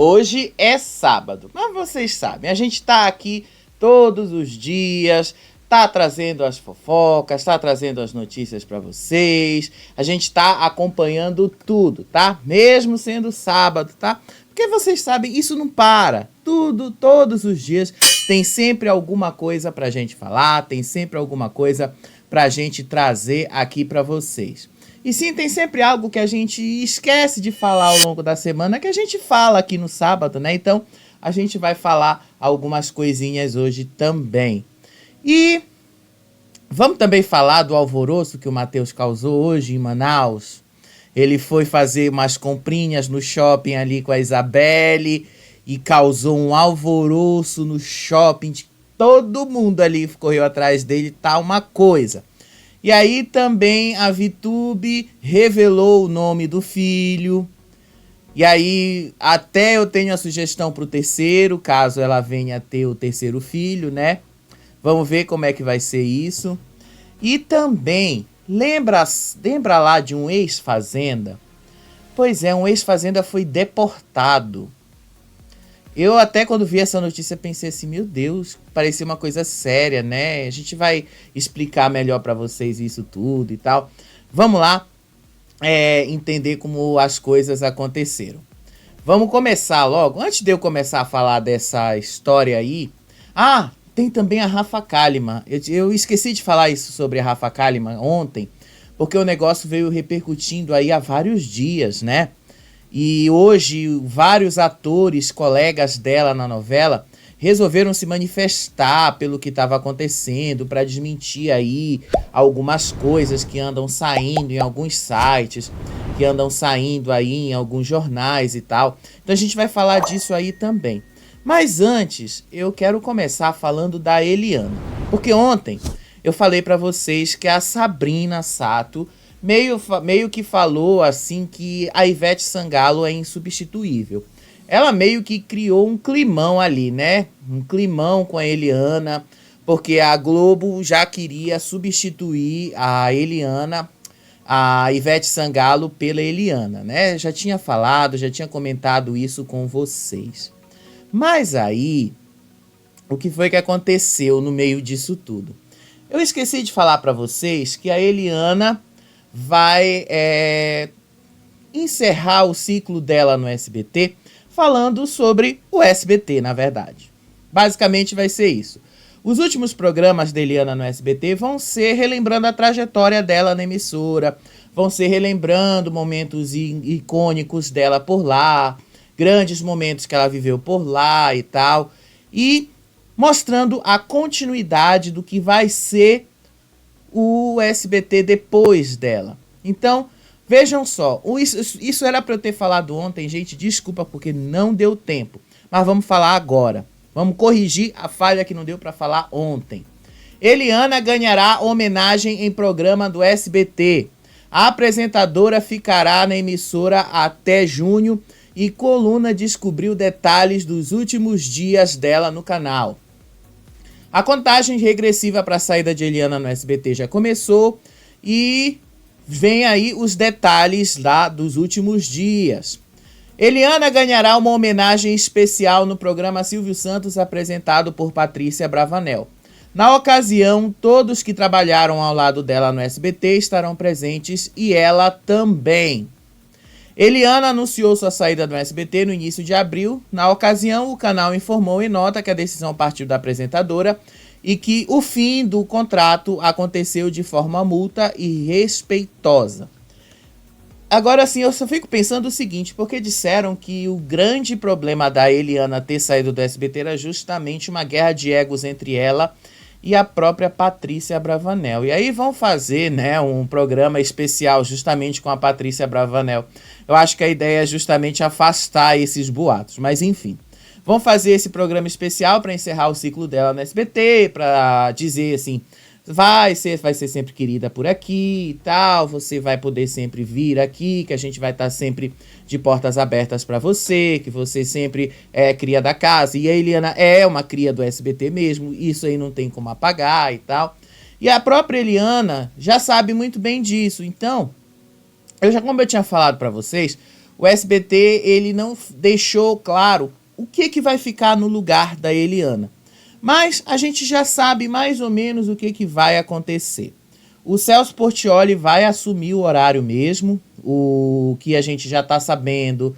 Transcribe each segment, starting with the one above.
Hoje é sábado, mas vocês sabem, a gente tá aqui todos os dias, tá trazendo as fofocas, tá trazendo as notícias para vocês, a gente tá acompanhando tudo, tá? Mesmo sendo sábado, tá? Porque vocês sabem, isso não para. Tudo, todos os dias, tem sempre alguma coisa pra gente falar, tem sempre alguma coisa pra gente trazer aqui pra vocês. E sim, tem sempre algo que a gente esquece de falar ao longo da semana, que a gente fala aqui no sábado, né? Então, a gente vai falar algumas coisinhas hoje também. E vamos também falar do alvoroço que o Matheus causou hoje em Manaus. Ele foi fazer umas comprinhas no shopping ali com a Isabelle e causou um alvoroço no shopping. Todo mundo ali correu atrás dele, tá uma coisa. E aí também a VTube revelou o nome do filho. E aí até eu tenho a sugestão para o terceiro, caso ela venha ter o terceiro filho, né? Vamos ver como é que vai ser isso. E também, lembra lá de um ex-fazenda? Pois é, um ex-fazenda foi deportado. Eu até quando vi essa notícia pensei assim, meu Deus, parecia uma coisa séria, né? A gente vai explicar melhor pra vocês isso tudo e tal. Vamos lá entender como as coisas aconteceram. Vamos começar logo. Antes de eu começar a falar dessa história aí... Ah, tem também a Rafa Kalimann. Eu esqueci de falar isso sobre a Rafa Kalimann ontem, porque o negócio veio repercutindo aí há vários dias, né? E hoje vários atores, colegas dela na novela, resolveram se manifestar pelo que estava acontecendo, para desmentir aí algumas coisas que andam saindo em alguns sites, que andam saindo aí em alguns jornais e tal. Então a gente vai falar disso aí também. Mas antes, eu quero começar falando da Eliana. Porque ontem eu falei para vocês que a Sabrina Sato meio que falou assim que a Ivete Sangalo é insubstituível. Ela meio que criou um climão ali, né? Um climão com a Eliana, porque a Globo já queria substituir a Eliana, a Ivete Sangalo pela Eliana, né? Já tinha falado, já tinha comentado isso com vocês. Mas aí, o que foi que aconteceu no meio disso tudo? Eu esqueci de falar para vocês que a Eliana vai encerrar o ciclo dela no SBT falando sobre o SBT, na verdade. Basicamente vai ser isso. Os últimos programas da Eliana no SBT vão ser relembrando a trajetória dela na emissora, vão ser relembrando momentos icônicos dela por lá, grandes momentos que ela viveu por lá e tal, e mostrando a continuidade do que vai ser o SBT depois dela. Então, vejam só, isso era para eu ter falado ontem, gente, desculpa porque não deu tempo, mas vamos falar agora. Vamos corrigir a falha que não deu para falar ontem. Eliana ganhará homenagem em programa do SBT. A apresentadora ficará na emissora até junho e Coluna descobriu detalhes dos últimos dias dela no canal. A contagem regressiva para a saída de Eliana no SBT já começou e vem aí os detalhes lá dos últimos dias. Eliana ganhará uma homenagem especial no programa Silvio Santos apresentado por Patrícia Bravanel. Na ocasião, todos que trabalharam ao lado dela no SBT estarão presentes e ela também. Eliana anunciou sua saída do SBT no início de abril. Na ocasião, o canal informou em nota que a decisão partiu da apresentadora e que o fim do contrato aconteceu de forma multa e respeitosa. Agora sim, eu só fico pensando o seguinte, porque disseram que o grande problema da Eliana ter saído do SBT era justamente uma guerra de egos entre ela e a própria Patrícia Bravanel. E aí vão fazer, né, um programa especial justamente com a Patrícia Bravanel. Eu acho que a ideia é justamente afastar esses boatos, mas enfim. Vão fazer esse programa especial para encerrar o ciclo dela no SBT, para dizer assim, vai ser sempre querida por aqui e tal, você vai poder sempre vir aqui, que a gente vai estar sempre de portas abertas para você, que você sempre é cria da casa. E a Eliana é uma cria do SBT mesmo, isso aí não tem como apagar e tal. E a própria Eliana já sabe muito bem disso. Então, como eu tinha falado para vocês, o SBT ele não deixou claro o que vai ficar no lugar da Eliana. Mas a gente já sabe mais ou menos o que vai acontecer. O Celso Portiolli vai assumir o horário mesmo. O que a gente já está sabendo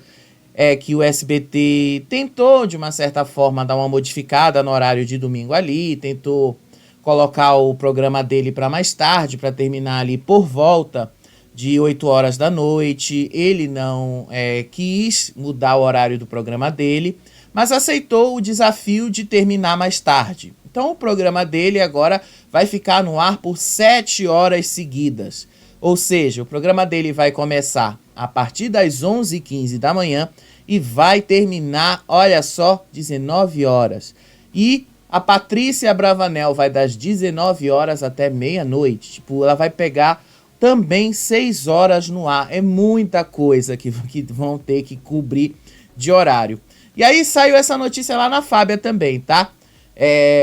é que o SBT tentou, de uma certa forma, dar uma modificada no horário de domingo ali, tentou colocar o programa dele para mais tarde, para terminar ali por volta de 8 horas da noite. Ele não quis mudar o horário do programa dele, mas aceitou o desafio de terminar mais tarde. Então o programa dele agora vai ficar no ar por 7 horas seguidas. Ou seja, o programa dele vai começar a partir das 11h15 da manhã e vai terminar, olha só, 19 horas. E a Patrícia Bravanel vai das 19 horas até meia-noite. Tipo, ela vai pegar também 6 horas no ar. É muita coisa que vão ter que cobrir de horário. E aí saiu essa notícia lá na Fábia também, tá?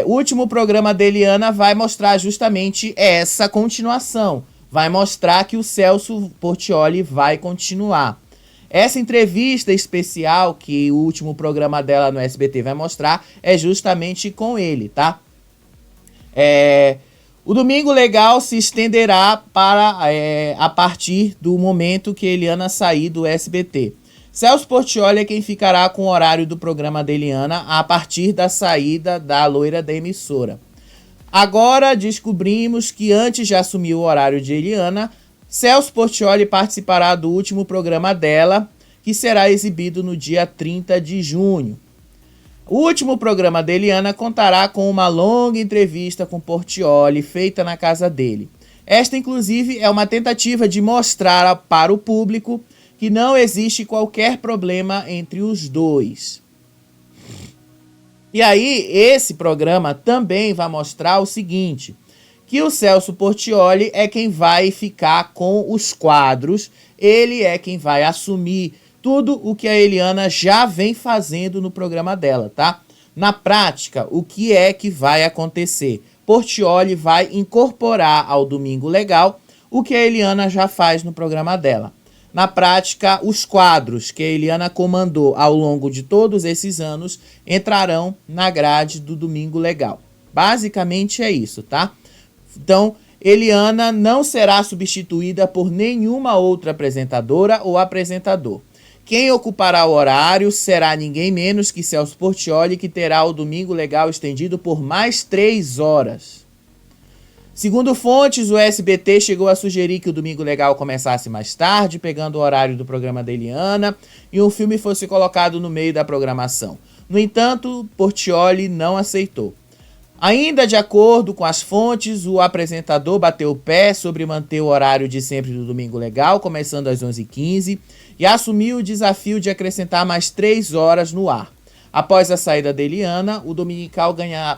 O último programa da Eliana vai mostrar justamente essa continuação. Vai mostrar que o Celso Portiolli vai continuar. Essa entrevista especial que o último programa dela no SBT vai mostrar é justamente com ele, tá? O Domingo Legal se estenderá para a partir do momento que Eliana sair do SBT. Celso Portiolli é quem ficará com o horário do programa da Eliana a partir da saída da loira da emissora. Agora descobrimos que antes de assumir o horário de Eliana, Celso Portiolli participará do último programa dela, que será exibido no dia 30 de junho. O último programa da Eliana contará com uma longa entrevista com Portiolli, feita na casa dele. Esta, inclusive, é uma tentativa de mostrar para o público que não existe qualquer problema entre os dois. E aí, esse programa também vai mostrar o seguinte, que o Celso Portiolli é quem vai ficar com os quadros, ele é quem vai assumir tudo o que a Eliana já vem fazendo no programa dela, tá? Na prática, o que é que vai acontecer? Portiolli vai incorporar ao Domingo Legal o que a Eliana já faz no programa dela. Na prática, os quadros que a Eliana comandou ao longo de todos esses anos entrarão na grade do Domingo Legal. Basicamente é isso, tá? Então, Eliana não será substituída por nenhuma outra apresentadora ou apresentador. Quem ocupará o horário será ninguém menos que Celso Portiolli, que terá o Domingo Legal estendido por mais 3 horas. Segundo fontes, o SBT chegou a sugerir que o Domingo Legal começasse mais tarde, pegando o horário do programa da Eliana, e um filme fosse colocado no meio da programação. No entanto, Portiolli não aceitou. Ainda de acordo com as fontes, o apresentador bateu o pé sobre manter o horário de sempre do Domingo Legal, começando às 11h15, e assumiu o desafio de acrescentar mais 3 horas no ar. Após a saída da Eliana, o Dominical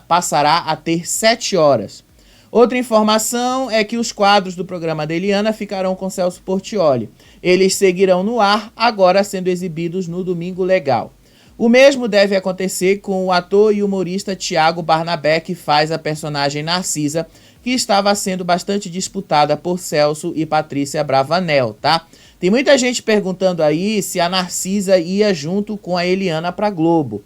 passará a ter 7 horas. Outra informação é que os quadros do programa da Eliana ficarão com Celso Portiolli. Eles seguirão no ar, agora sendo exibidos no Domingo Legal. O mesmo deve acontecer com o ator e humorista Thiago Barnabé, que faz a personagem Narcisa, que estava sendo bastante disputada por Celso e Patrícia Bravanel, tá? Tem muita gente perguntando aí se a Narcisa ia junto com a Eliana pra Globo,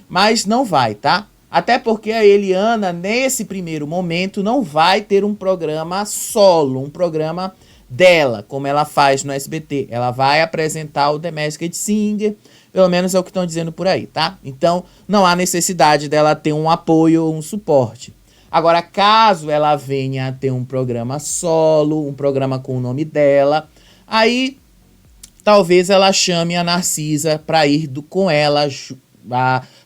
mas não vai, tá? Até porque a Eliana, nesse primeiro momento, não vai ter um programa solo, um programa dela, como ela faz no SBT. Ela vai apresentar o The Masked Singer, pelo menos é o que estão dizendo por aí, tá? Então, não há necessidade dela ter um apoio ou um suporte. Agora, caso ela venha a ter um programa solo, um programa com o nome dela, aí talvez ela chame a Narcisa para ir com ela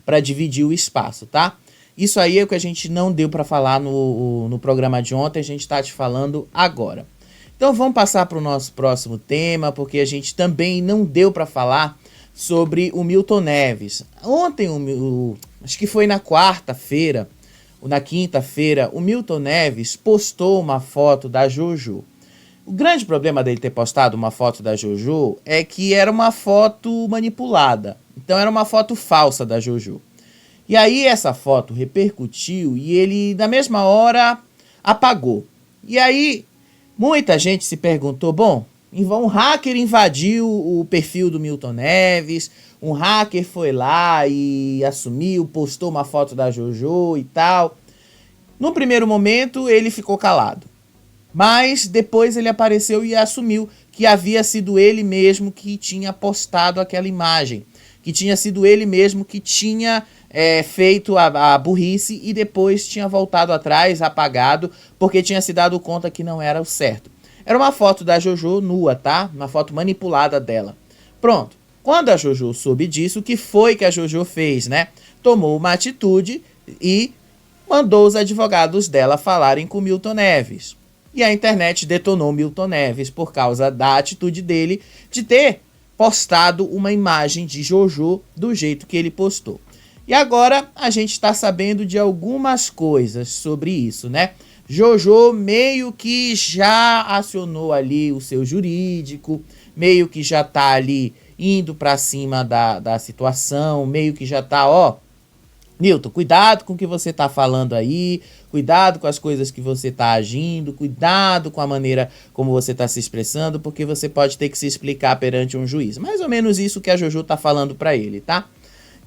para dividir o espaço, tá? Isso aí é o que a gente não deu para falar no programa de ontem, a gente está te falando agora. Então vamos passar para o nosso próximo tema, porque a gente também não deu para falar sobre o Milton Neves. Ontem, acho que foi na quarta-feira, ou na quinta-feira, o Milton Neves postou uma foto da Jojo. O grande problema dele ter postado uma foto da Jojo é que era uma foto manipulada. Então era uma foto falsa da Jojo. E aí essa foto repercutiu e ele, na mesma hora, apagou. E aí muita gente se perguntou, bom, Um hacker invadiu o perfil do Milton Neves, um hacker foi lá e assumiu, postou uma foto da JoJo e tal. No primeiro momento ele ficou calado, mas depois ele apareceu e assumiu que havia sido ele mesmo que tinha postado aquela imagem, que tinha sido ele mesmo que tinha feito a burrice e depois tinha voltado atrás, apagado, porque tinha se dado conta que não era o certo. Era uma foto da JoJo nua, tá? Uma foto manipulada dela. Pronto. Quando a JoJo soube disso, o que foi que a JoJo fez, né? Tomou uma atitude e mandou os advogados dela falarem com Milton Neves. E a internet detonou Milton Neves por causa da atitude dele de ter postado uma imagem de JoJo do jeito que ele postou. E agora a gente está sabendo de algumas coisas sobre isso, né? JoJo meio que já acionou ali o seu jurídico, meio que já tá ali indo para cima da situação, meio que já tá, ó, Milton, cuidado com o que você tá falando aí, cuidado com as coisas que você tá agindo, cuidado com a maneira como você tá se expressando, porque você pode ter que se explicar perante um juiz. Mais ou menos isso que a JoJo tá falando para ele, tá?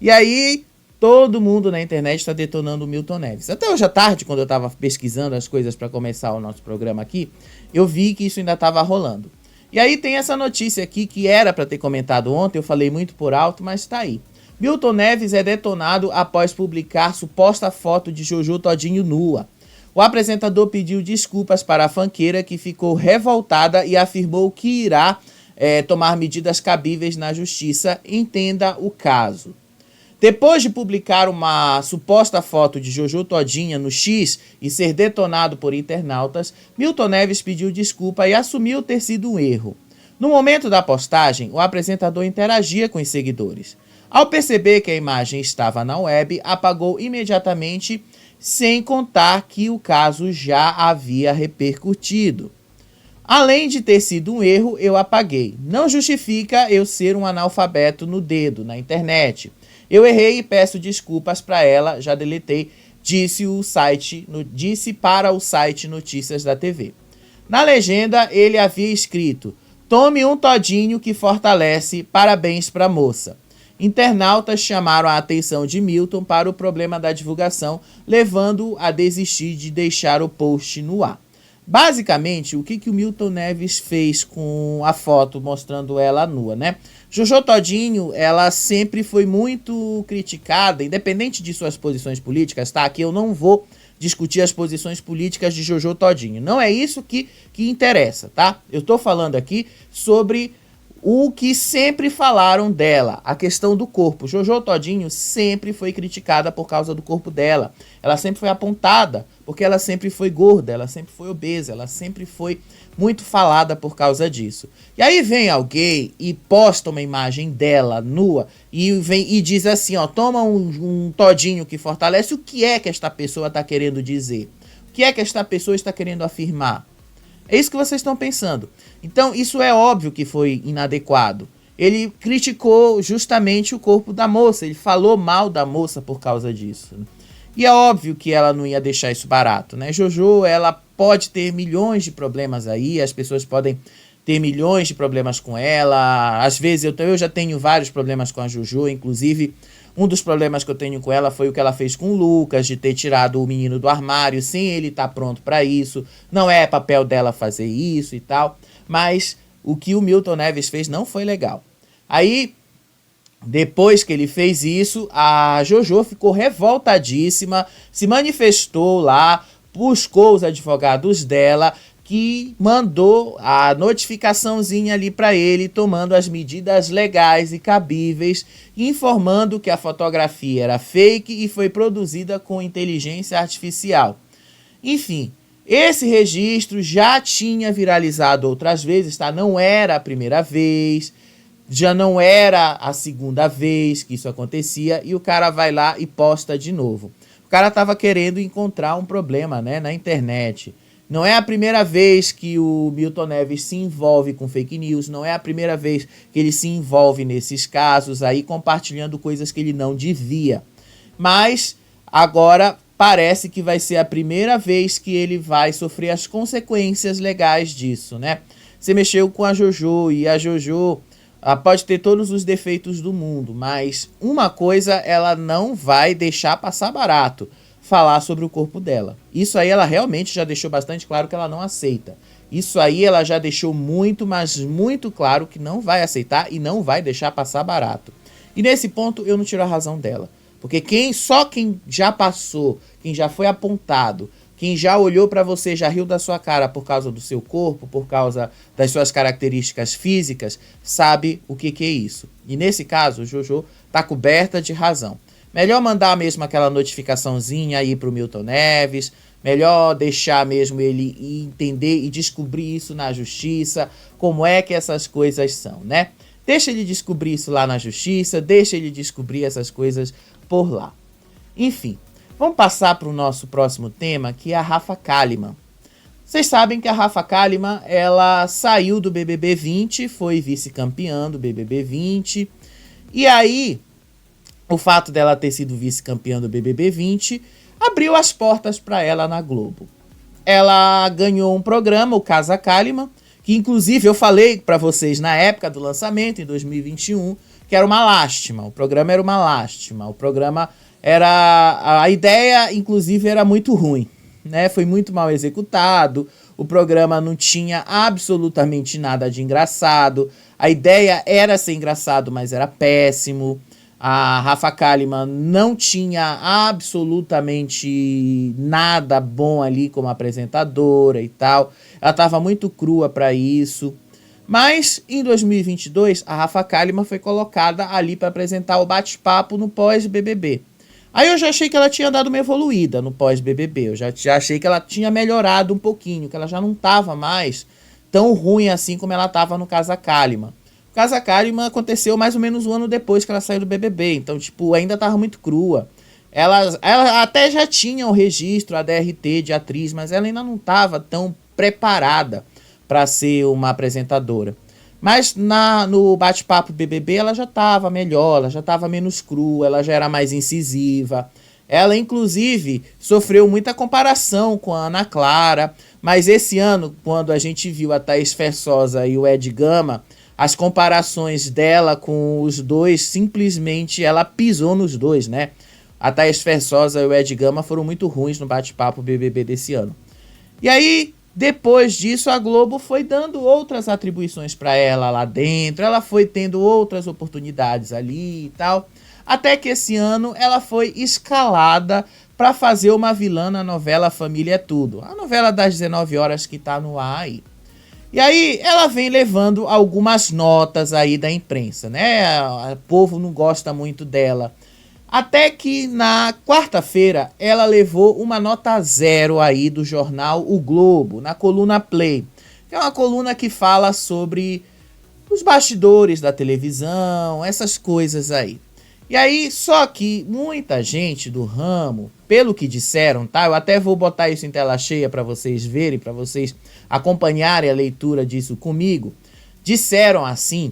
E aí todo mundo na internet está detonando o Milton Neves. Até hoje à tarde, quando eu estava pesquisando as coisas para começar o nosso programa aqui, eu vi que isso ainda estava rolando. E aí tem essa notícia aqui que era para ter comentado ontem, eu falei muito por alto, mas está aí. Milton Neves é detonado após publicar suposta foto de JoJo Todinho nua. O apresentador pediu desculpas para a funkeira, que ficou revoltada e afirmou que irá tomar medidas cabíveis na justiça. Entenda o caso. Depois de publicar uma suposta foto de JoJo Todinha no X e ser detonado por internautas, Milton Neves pediu desculpa e assumiu ter sido um erro. No momento da postagem, o apresentador interagia com os seguidores. Ao perceber que a imagem estava na web, apagou imediatamente, sem contar que o caso já havia repercutido. Além de ter sido um erro, eu apaguei. Não justifica eu ser um analfabeto no dedo, na internet. Eu errei e peço desculpas para ela, já deletei, disse para o site Notícias da TV. Na legenda, ele havia escrito: tome um todinho que fortalece, parabéns pra moça. Internautas chamaram a atenção de Milton para o problema da divulgação, levando-o a desistir de deixar o post no ar. Basicamente, o que o Milton Neves fez com a foto mostrando ela nua, né? JoJo Todinho, ela sempre foi muito criticada, independente de suas posições políticas, tá? Aqui eu não vou discutir as posições políticas de JoJo Todinho. Não é isso que interessa, tá? Eu tô falando aqui sobre o que sempre falaram dela, a questão do corpo. JoJo Todinho sempre foi criticada por causa do corpo dela. Ela sempre foi apontada, porque ela sempre foi gorda, ela sempre foi obesa, ela sempre foi muito falada por causa disso. E aí vem alguém e posta uma imagem dela nua e diz assim, ó, toma um todinho que fortalece. O que é que esta pessoa está querendo dizer? O que é que esta pessoa está querendo afirmar? É isso que vocês estão pensando. Então, isso é óbvio que foi inadequado. Ele criticou justamente o corpo da moça, ele falou mal da moça por causa disso. E é óbvio que ela não ia deixar isso barato, né? JoJo, ela pode ter milhões de problemas aí, as pessoas podem ter milhões de problemas com ela. Às vezes eu já tenho vários problemas com a JoJo, inclusive um dos problemas que eu tenho com ela foi o que ela fez com o Lucas, de ter tirado o menino do armário sem ele estar pronto para isso. Não é papel dela fazer isso e tal, mas o que o Milton Neves fez não foi legal. Aí, depois que ele fez isso, a JoJo ficou revoltadíssima, se manifestou lá, buscou os advogados dela, que mandou a notificaçãozinha ali para ele, tomando as medidas legais e cabíveis, informando que a fotografia era fake e foi produzida com inteligência artificial. Enfim, esse registro já tinha viralizado outras vezes, tá? Não era a primeira vez, já não era a segunda vez que isso acontecia, e o cara vai lá e posta de novo. O cara estava querendo encontrar um problema, né, na internet. Não é a primeira vez que o Milton Neves se envolve com fake news, não é a primeira vez que ele se envolve nesses casos aí, compartilhando coisas que ele não devia. Mas agora parece que vai ser a primeira vez que ele vai sofrer as consequências legais disso, né? você mexeu com a JoJo, e a JoJo pode ter todos os defeitos do mundo, mas uma coisa ela não vai deixar passar barato: falar sobre o corpo dela. Isso aí ela realmente já deixou bastante claro que ela não aceita. Isso aí ela já deixou muito, mas muito claro que não vai aceitar e não vai deixar passar barato. E nesse ponto eu não tiro a razão dela. Porque quem já passou, quem já foi apontado, quem já olhou pra você, já riu da sua cara por causa do seu corpo, por causa das suas características físicas, sabe o que é isso. E nesse caso, o JoJo tá coberta de razão. Melhor mandar mesmo aquela notificaçãozinha aí pro Milton Neves, melhor deixar mesmo ele entender e descobrir isso na justiça, como é que essas coisas são, né? Deixa ele descobrir isso lá na justiça, deixa ele descobrir essas coisas por lá. Enfim, vamos passar para o nosso próximo tema, que é a Rafa Kalimann. Vocês sabem que a Rafa Kalimann, ela saiu do BBB 20, foi vice-campeã do BBB 20, e aí o fato dela ter sido vice-campeã do BBB 20 abriu as portas para ela na Globo. Ela ganhou um programa, o Casa Kalimann, que inclusive eu falei para vocês na época do lançamento, em 2021, que era uma lástima. O programa era uma lástima. O programa era... A ideia, inclusive, era muito ruim, né? Foi muito mal executado. O programa não tinha absolutamente nada de engraçado. A ideia era ser engraçado, mas era péssimo. A Rafa Kalimann não tinha absolutamente nada bom ali como apresentadora e tal. Ela estava muito crua para isso. Mas em 2022, a Rafa Kalimann foi colocada ali para apresentar o bate-papo no pós-BBB. Aí eu já achei que ela tinha dado uma evoluída no pós-BBB. Eu já achei que ela tinha melhorado um pouquinho, que ela já não estava mais tão ruim assim como ela estava no Casa Kalimann. O Casa Kalimann aconteceu mais ou menos um ano depois que ela saiu do BBB. Então, tipo, ainda tava muito crua. Ela até já tinha o registro, a DRT de atriz, mas ela ainda não tava tão preparada para ser uma apresentadora. Mas no bate-papo BBB ela já tava melhor, ela já tava menos crua, ela já era mais incisiva. Ela, inclusive, sofreu muita comparação com a Ana Clara. Mas esse ano, quando a gente viu a Thaís Fersosa e o Ed Gama, as comparações dela com os dois, simplesmente ela pisou nos dois, né? A Thaís Fersosa e o Ed Gama foram muito ruins no bate-papo BBB desse ano. E aí, depois disso, a Globo foi dando outras atribuições para ela lá dentro, ela foi tendo outras oportunidades ali e tal, até que esse ano ela foi escalada para fazer uma vilã na novela Família é Tudo, a novela das 19 horas que tá no ar aí. E aí ela vem levando algumas notas aí da imprensa, né? O povo não gosta muito dela. Até que na quarta-feira ela levou uma nota 0 aí do jornal O Globo, na coluna Play. Que é uma coluna que fala sobre os bastidores da televisão, essas coisas aí. E aí, só que muita gente do ramo, pelo que disseram, tá? Eu até vou botar isso em tela cheia para vocês verem, para vocês acompanharem a leitura disso comigo. Disseram assim,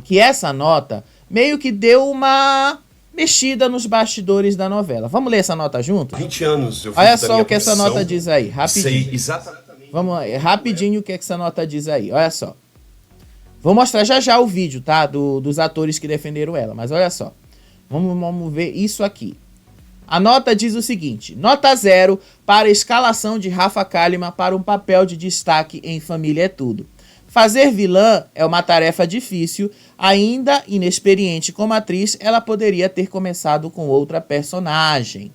que essa nota meio que deu uma mexida nos bastidores da novela. Vamos ler essa nota junto? 20 anos eu fiz Olha da só minha o que essa profissão, nota diz aí, rapidinho. sei exatamente. Vamos lá, rapidinho o que essa nota diz aí, olha só. Vou mostrar já já o vídeo, tá? Dos atores que defenderam ela, mas olha só. Vamos ver isso aqui. A nota diz o seguinte: nota 0 para a escalação de Rafa Kalimann para um papel de destaque em Família é Tudo. Fazer vilã é uma tarefa difícil, ainda inexperiente como atriz, ela poderia ter começado com outra personagem.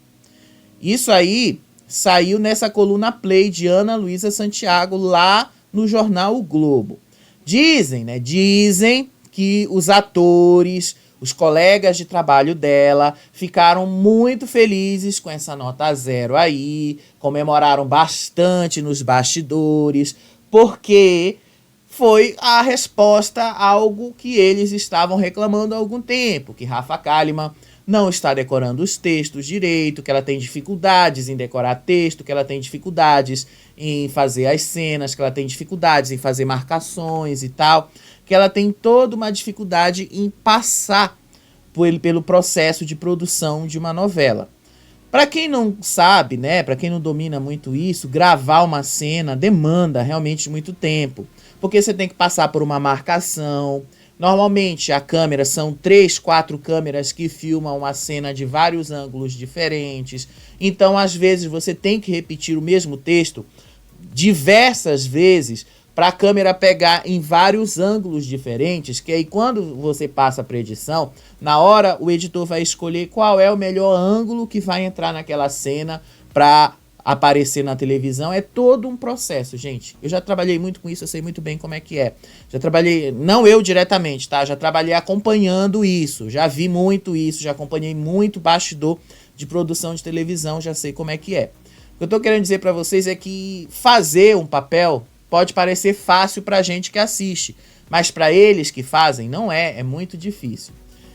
Isso aí saiu nessa coluna Play de Ana Luísa Santiago, lá no jornal O Globo. Dizem que os atores, os colegas de trabalho dela ficaram muito felizes com essa nota 0 aí, comemoraram bastante nos bastidores, porque foi a resposta a algo que eles estavam reclamando há algum tempo, que Rafa Kalimann não está decorando os textos direito, que ela tem dificuldades em decorar texto, que ela tem dificuldades em fazer as cenas, que ela tem dificuldades em fazer marcações e tal, que ela tem toda uma dificuldade em passar pelo processo de produção de uma novela. Para quem não sabe, né, para quem não domina muito isso, gravar uma cena demanda realmente muito tempo, porque você tem que passar por uma marcação. Normalmente a câmera são 3, 4 câmeras que filmam uma cena de vários ângulos diferentes. Então, às vezes, você tem que repetir o mesmo texto diversas vezes para a câmera pegar em vários ângulos diferentes, que aí quando você passa para edição, na hora o editor vai escolher qual é o melhor ângulo que vai entrar naquela cena para aparecer na televisão. É todo um processo, gente. Eu já trabalhei muito com isso, eu sei muito bem como é que é. Já trabalhei, não eu diretamente, tá? Já trabalhei acompanhando isso, já vi muito isso, já acompanhei muito bastidor de produção de televisão, já sei como é que é. O que eu tô querendo dizer para vocês é que fazer um papel pode parecer fácil pra gente que assiste, mas para eles que fazem não é muito difícil.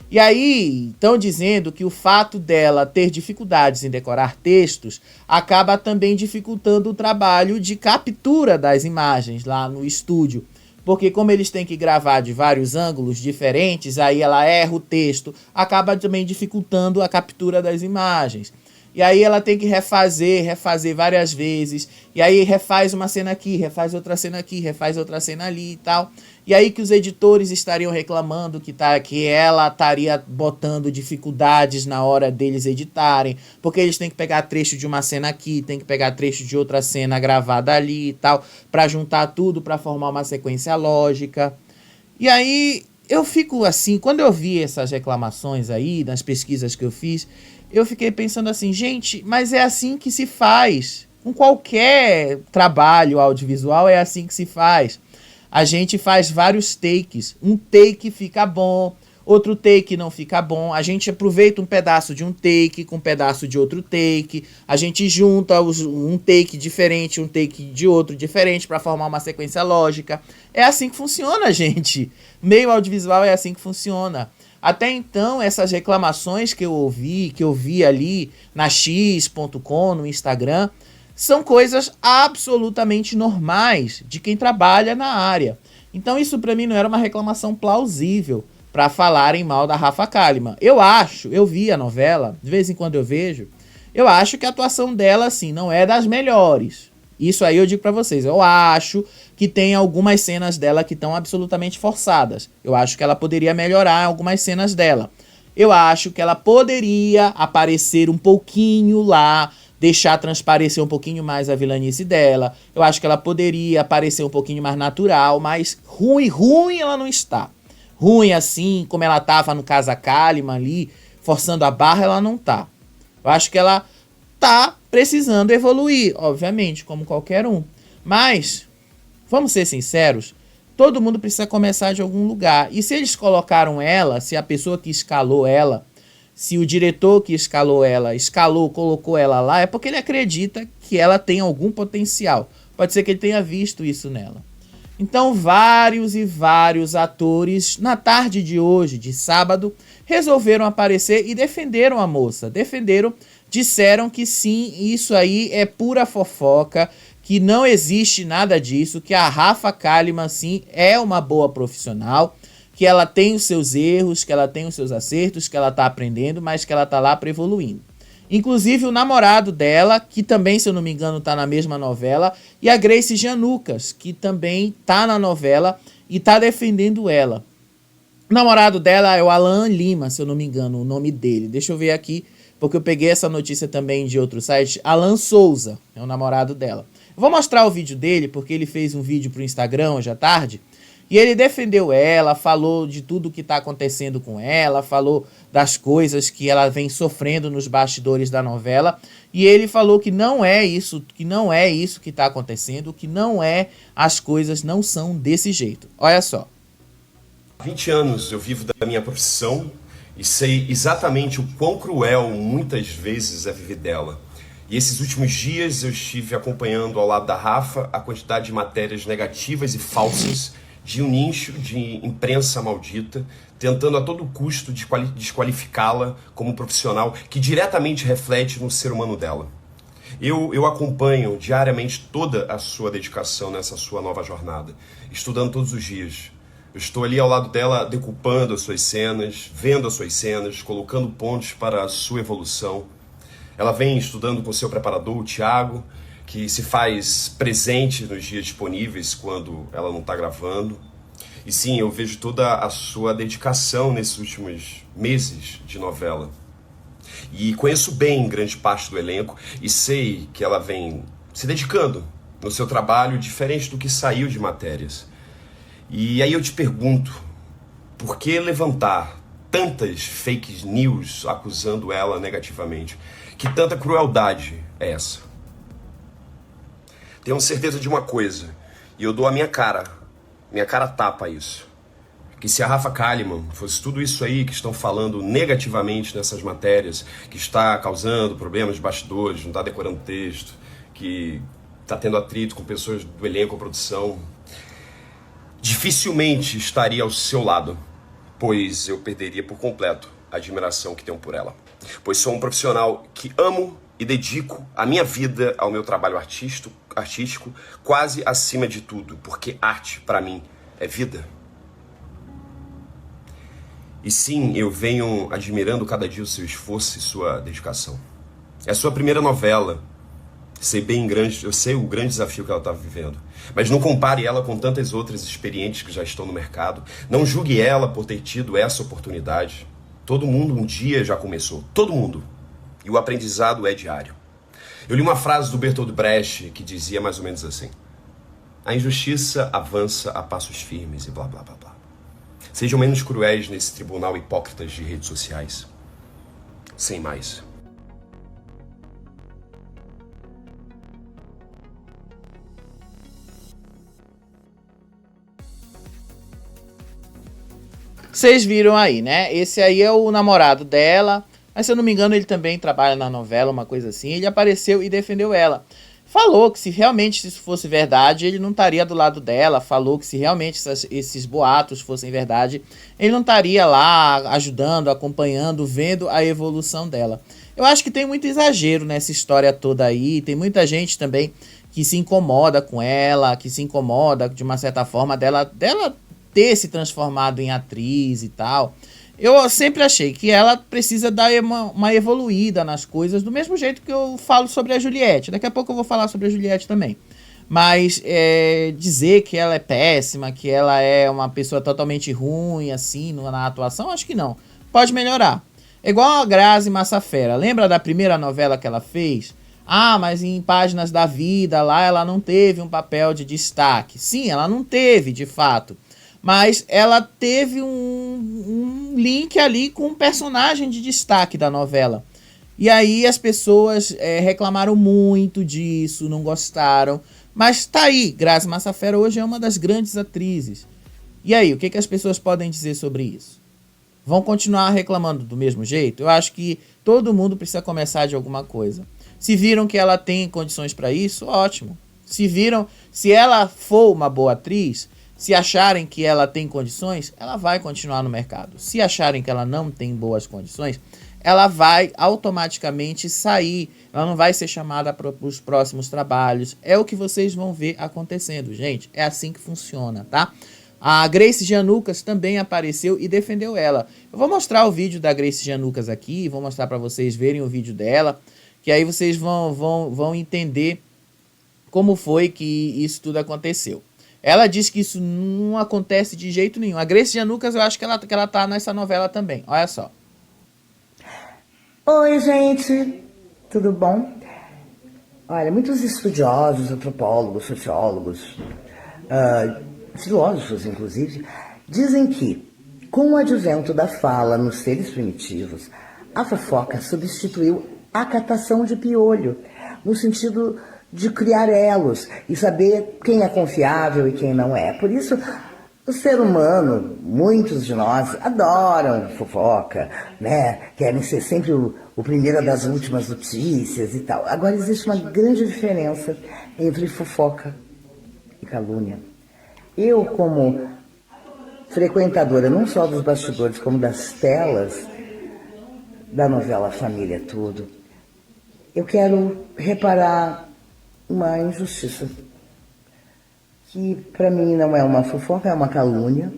E aí, estão dizendo que o fato dela ter dificuldades em decorar textos acaba também dificultando o trabalho de captura das imagens lá no estúdio. Porque como eles têm que gravar de vários ângulos diferentes, aí ela erra o texto, acaba também dificultando a captura das imagens. E aí ela tem que refazer várias vezes. E aí refaz uma cena aqui, refaz outra cena aqui, refaz outra cena ali e tal. E aí que os editores estariam reclamando que ela estaria botando dificuldades na hora deles editarem. Porque eles têm que pegar trecho de uma cena aqui, tem que pegar trecho de outra cena gravada ali e tal, para juntar tudo, para formar uma sequência lógica. E aí eu fico assim, quando eu vi essas reclamações aí, nas pesquisas que eu fiz, eu fiquei pensando assim, gente, mas é assim que se faz. Com qualquer trabalho audiovisual é assim que se faz. A gente faz vários takes. Um take fica bom, outro take não fica bom. A gente aproveita um pedaço de um take com um pedaço de outro take. A gente junta um take diferente, um take de outro diferente para formar uma sequência lógica. É assim que funciona, gente. Meio audiovisual é assim que funciona. Até então, essas reclamações que eu vi ali na X.com, no Instagram, são coisas absolutamente normais de quem trabalha na área. Então isso para mim não era uma reclamação plausível para falarem mal da Rafa Kalimann. Eu vi a novela, de vez em quando eu vejo, eu acho que a atuação dela, assim, não é das melhores. Isso aí eu digo pra vocês, eu acho que tem algumas cenas dela que estão absolutamente forçadas. Eu acho que ela poderia melhorar algumas cenas dela. Eu acho que ela poderia aparecer um pouquinho lá, deixar transparecer um pouquinho mais a vilanice dela. Eu acho que ela poderia aparecer um pouquinho mais natural, mas ruim ela não está. Ruim assim, como ela tava no Casa Kalimann ali, forçando a barra, ela não tá. Eu acho que ela tá precisando evoluir, obviamente, como qualquer um. Mas, vamos ser sinceros, todo mundo precisa começar de algum lugar. E se eles colocaram ela, se a pessoa que escalou ela, se o diretor que escalou ela, colocou ela lá, é porque ele acredita que ela tem algum potencial. Pode ser que ele tenha visto isso nela. Então, vários e vários atores, na tarde de hoje, de sábado, resolveram aparecer e defenderam a moça. Disseram que sim, isso aí é pura fofoca, que não existe nada disso, que a Rafa Kalimann, sim, é uma boa profissional, que ela tem os seus erros, que ela tem os seus acertos, que ela tá aprendendo, mas que ela tá lá para evoluindo. Inclusive o namorado dela, que também, se eu não me engano, tá na mesma novela, e a Grace Janucas, que também tá na novela e tá defendendo ela. O namorado dela é o Alan Lima, se eu não me engano, o nome dele. Deixa eu ver aqui, porque eu peguei essa notícia também de outro site. Alan Souza é o namorado dela. Eu vou mostrar o vídeo dele, porque ele fez um vídeo pro Instagram hoje à tarde, e ele defendeu ela, falou de tudo que está acontecendo com ela, falou das coisas que ela vem sofrendo nos bastidores da novela, e ele falou que não é isso que está acontecendo, que as coisas não são desse jeito. Olha só. Há 20 anos eu vivo da minha profissão e sei exatamente o quão cruel muitas vezes é viver dela. E esses últimos dias eu estive acompanhando ao lado da Rafa a quantidade de matérias negativas e falsas de um nicho de imprensa maldita, tentando a todo custo desqualificá-la como profissional que diretamente reflete no ser humano dela. Eu acompanho diariamente toda a sua dedicação nessa sua nova jornada, estudando todos os dias. Eu estou ali ao lado dela, decupando as suas cenas, vendo as suas cenas, colocando pontos para a sua evolução. Ela vem estudando com seu preparador, o Thiago, que se faz presente nos dias disponíveis quando ela não está gravando. E sim, eu vejo toda a sua dedicação nesses últimos meses de novela. E conheço bem grande parte do elenco e sei que ela vem se dedicando no seu trabalho diferente do que saiu de matérias. E aí eu te pergunto, por que levantar tantas fake news acusando ela negativamente? Que tanta crueldade é essa? Tenho certeza de uma coisa, e eu dou a minha cara tapa isso. Que se a Rafa Kalimann fosse tudo isso aí que estão falando negativamente nessas matérias, que está causando problemas de bastidores, não está decorando texto, que está tendo atrito com pessoas do elenco ou produção, dificilmente estaria ao seu lado, pois eu perderia por completo a admiração que tenho por ela. Pois sou um profissional que amo e dedico a minha vida ao meu trabalho artístico quase acima de tudo, porque arte, para mim, é vida. E sim, eu venho admirando cada dia o seu esforço e sua dedicação. É a sua primeira novela. Eu sei o grande desafio que ela está vivendo. Mas não compare ela com tantas outras experientes que já estão no mercado. Não julgue ela por ter tido essa oportunidade. Todo mundo um dia já começou. Todo mundo. E o aprendizado é diário. Eu li uma frase do Bertolt Brecht que dizia mais ou menos assim: a injustiça avança a passos firmes e blá blá blá blá. Sejam menos cruéis nesse tribunal hipócritas de redes sociais. Sem mais. Vocês viram aí, né? Esse aí é o namorado dela, mas se eu não me engano ele também trabalha na novela, uma coisa assim. Ele apareceu e defendeu ela. Falou que se realmente isso fosse verdade, ele não estaria do lado dela. Falou que se realmente esses boatos fossem verdade, ele não estaria lá ajudando, acompanhando, vendo a evolução dela. Eu acho que tem muito exagero nessa história toda aí. Tem muita gente também que se incomoda com ela, que se incomoda de uma certa forma dela ter se transformado em atriz e tal. Eu sempre achei que ela precisa dar uma evoluída nas coisas, do mesmo jeito que eu falo sobre a Juliette. Daqui a pouco eu vou falar sobre a Juliette também. Mas dizer que ela é péssima, que ela é uma pessoa totalmente ruim, assim, na atuação, acho que não. Pode melhorar. É igual a Grazi Massafera. Lembra da primeira novela que ela fez? Ah, mas em Páginas da Vida, lá ela não teve um papel de destaque. Sim, ela não teve, de fato. Mas ela teve um link ali com um personagem de destaque da novela. E aí as pessoas reclamaram muito disso, não gostaram. Mas tá aí, Grazi Massafera hoje é uma das grandes atrizes. E aí, o que as pessoas podem dizer sobre isso? Vão continuar reclamando do mesmo jeito? Eu acho que todo mundo precisa começar de alguma coisa. Se viram que ela tem condições para isso, ótimo. Se ela for uma boa atriz, se acharem que ela tem condições, ela vai continuar no mercado. Se acharem que ela não tem boas condições, ela vai automaticamente sair. Ela não vai ser chamada para os próximos trabalhos. É o que vocês vão ver acontecendo, gente. É assim que funciona, tá? A Grace Janucas também apareceu e defendeu ela. Eu vou mostrar o vídeo da Grace Janucas aqui, vou mostrar para vocês verem o vídeo dela, que aí vocês vão entender como foi que isso tudo aconteceu. Ela disse que isso não acontece de jeito nenhum. A Grace Janucas, eu acho que ela tá nessa novela também. Olha só. Oi, gente. Tudo bom? Olha, muitos estudiosos, antropólogos, sociólogos, filósofos, inclusive, dizem que, com o advento da fala nos seres primitivos, a fofoca substituiu a catação de piolho, no sentido de criar elos e saber quem é confiável e quem não é. Por isso, o ser humano, muitos de nós, adoram fofoca, né? Querem ser sempre o primeiro das últimas notícias e tal. Agora, existe uma grande diferença entre fofoca e calúnia. Eu, como frequentadora não só dos bastidores, como das telas da novela Família Tudo, eu quero reparar uma injustiça, que para mim não é uma fofoca, é uma calúnia,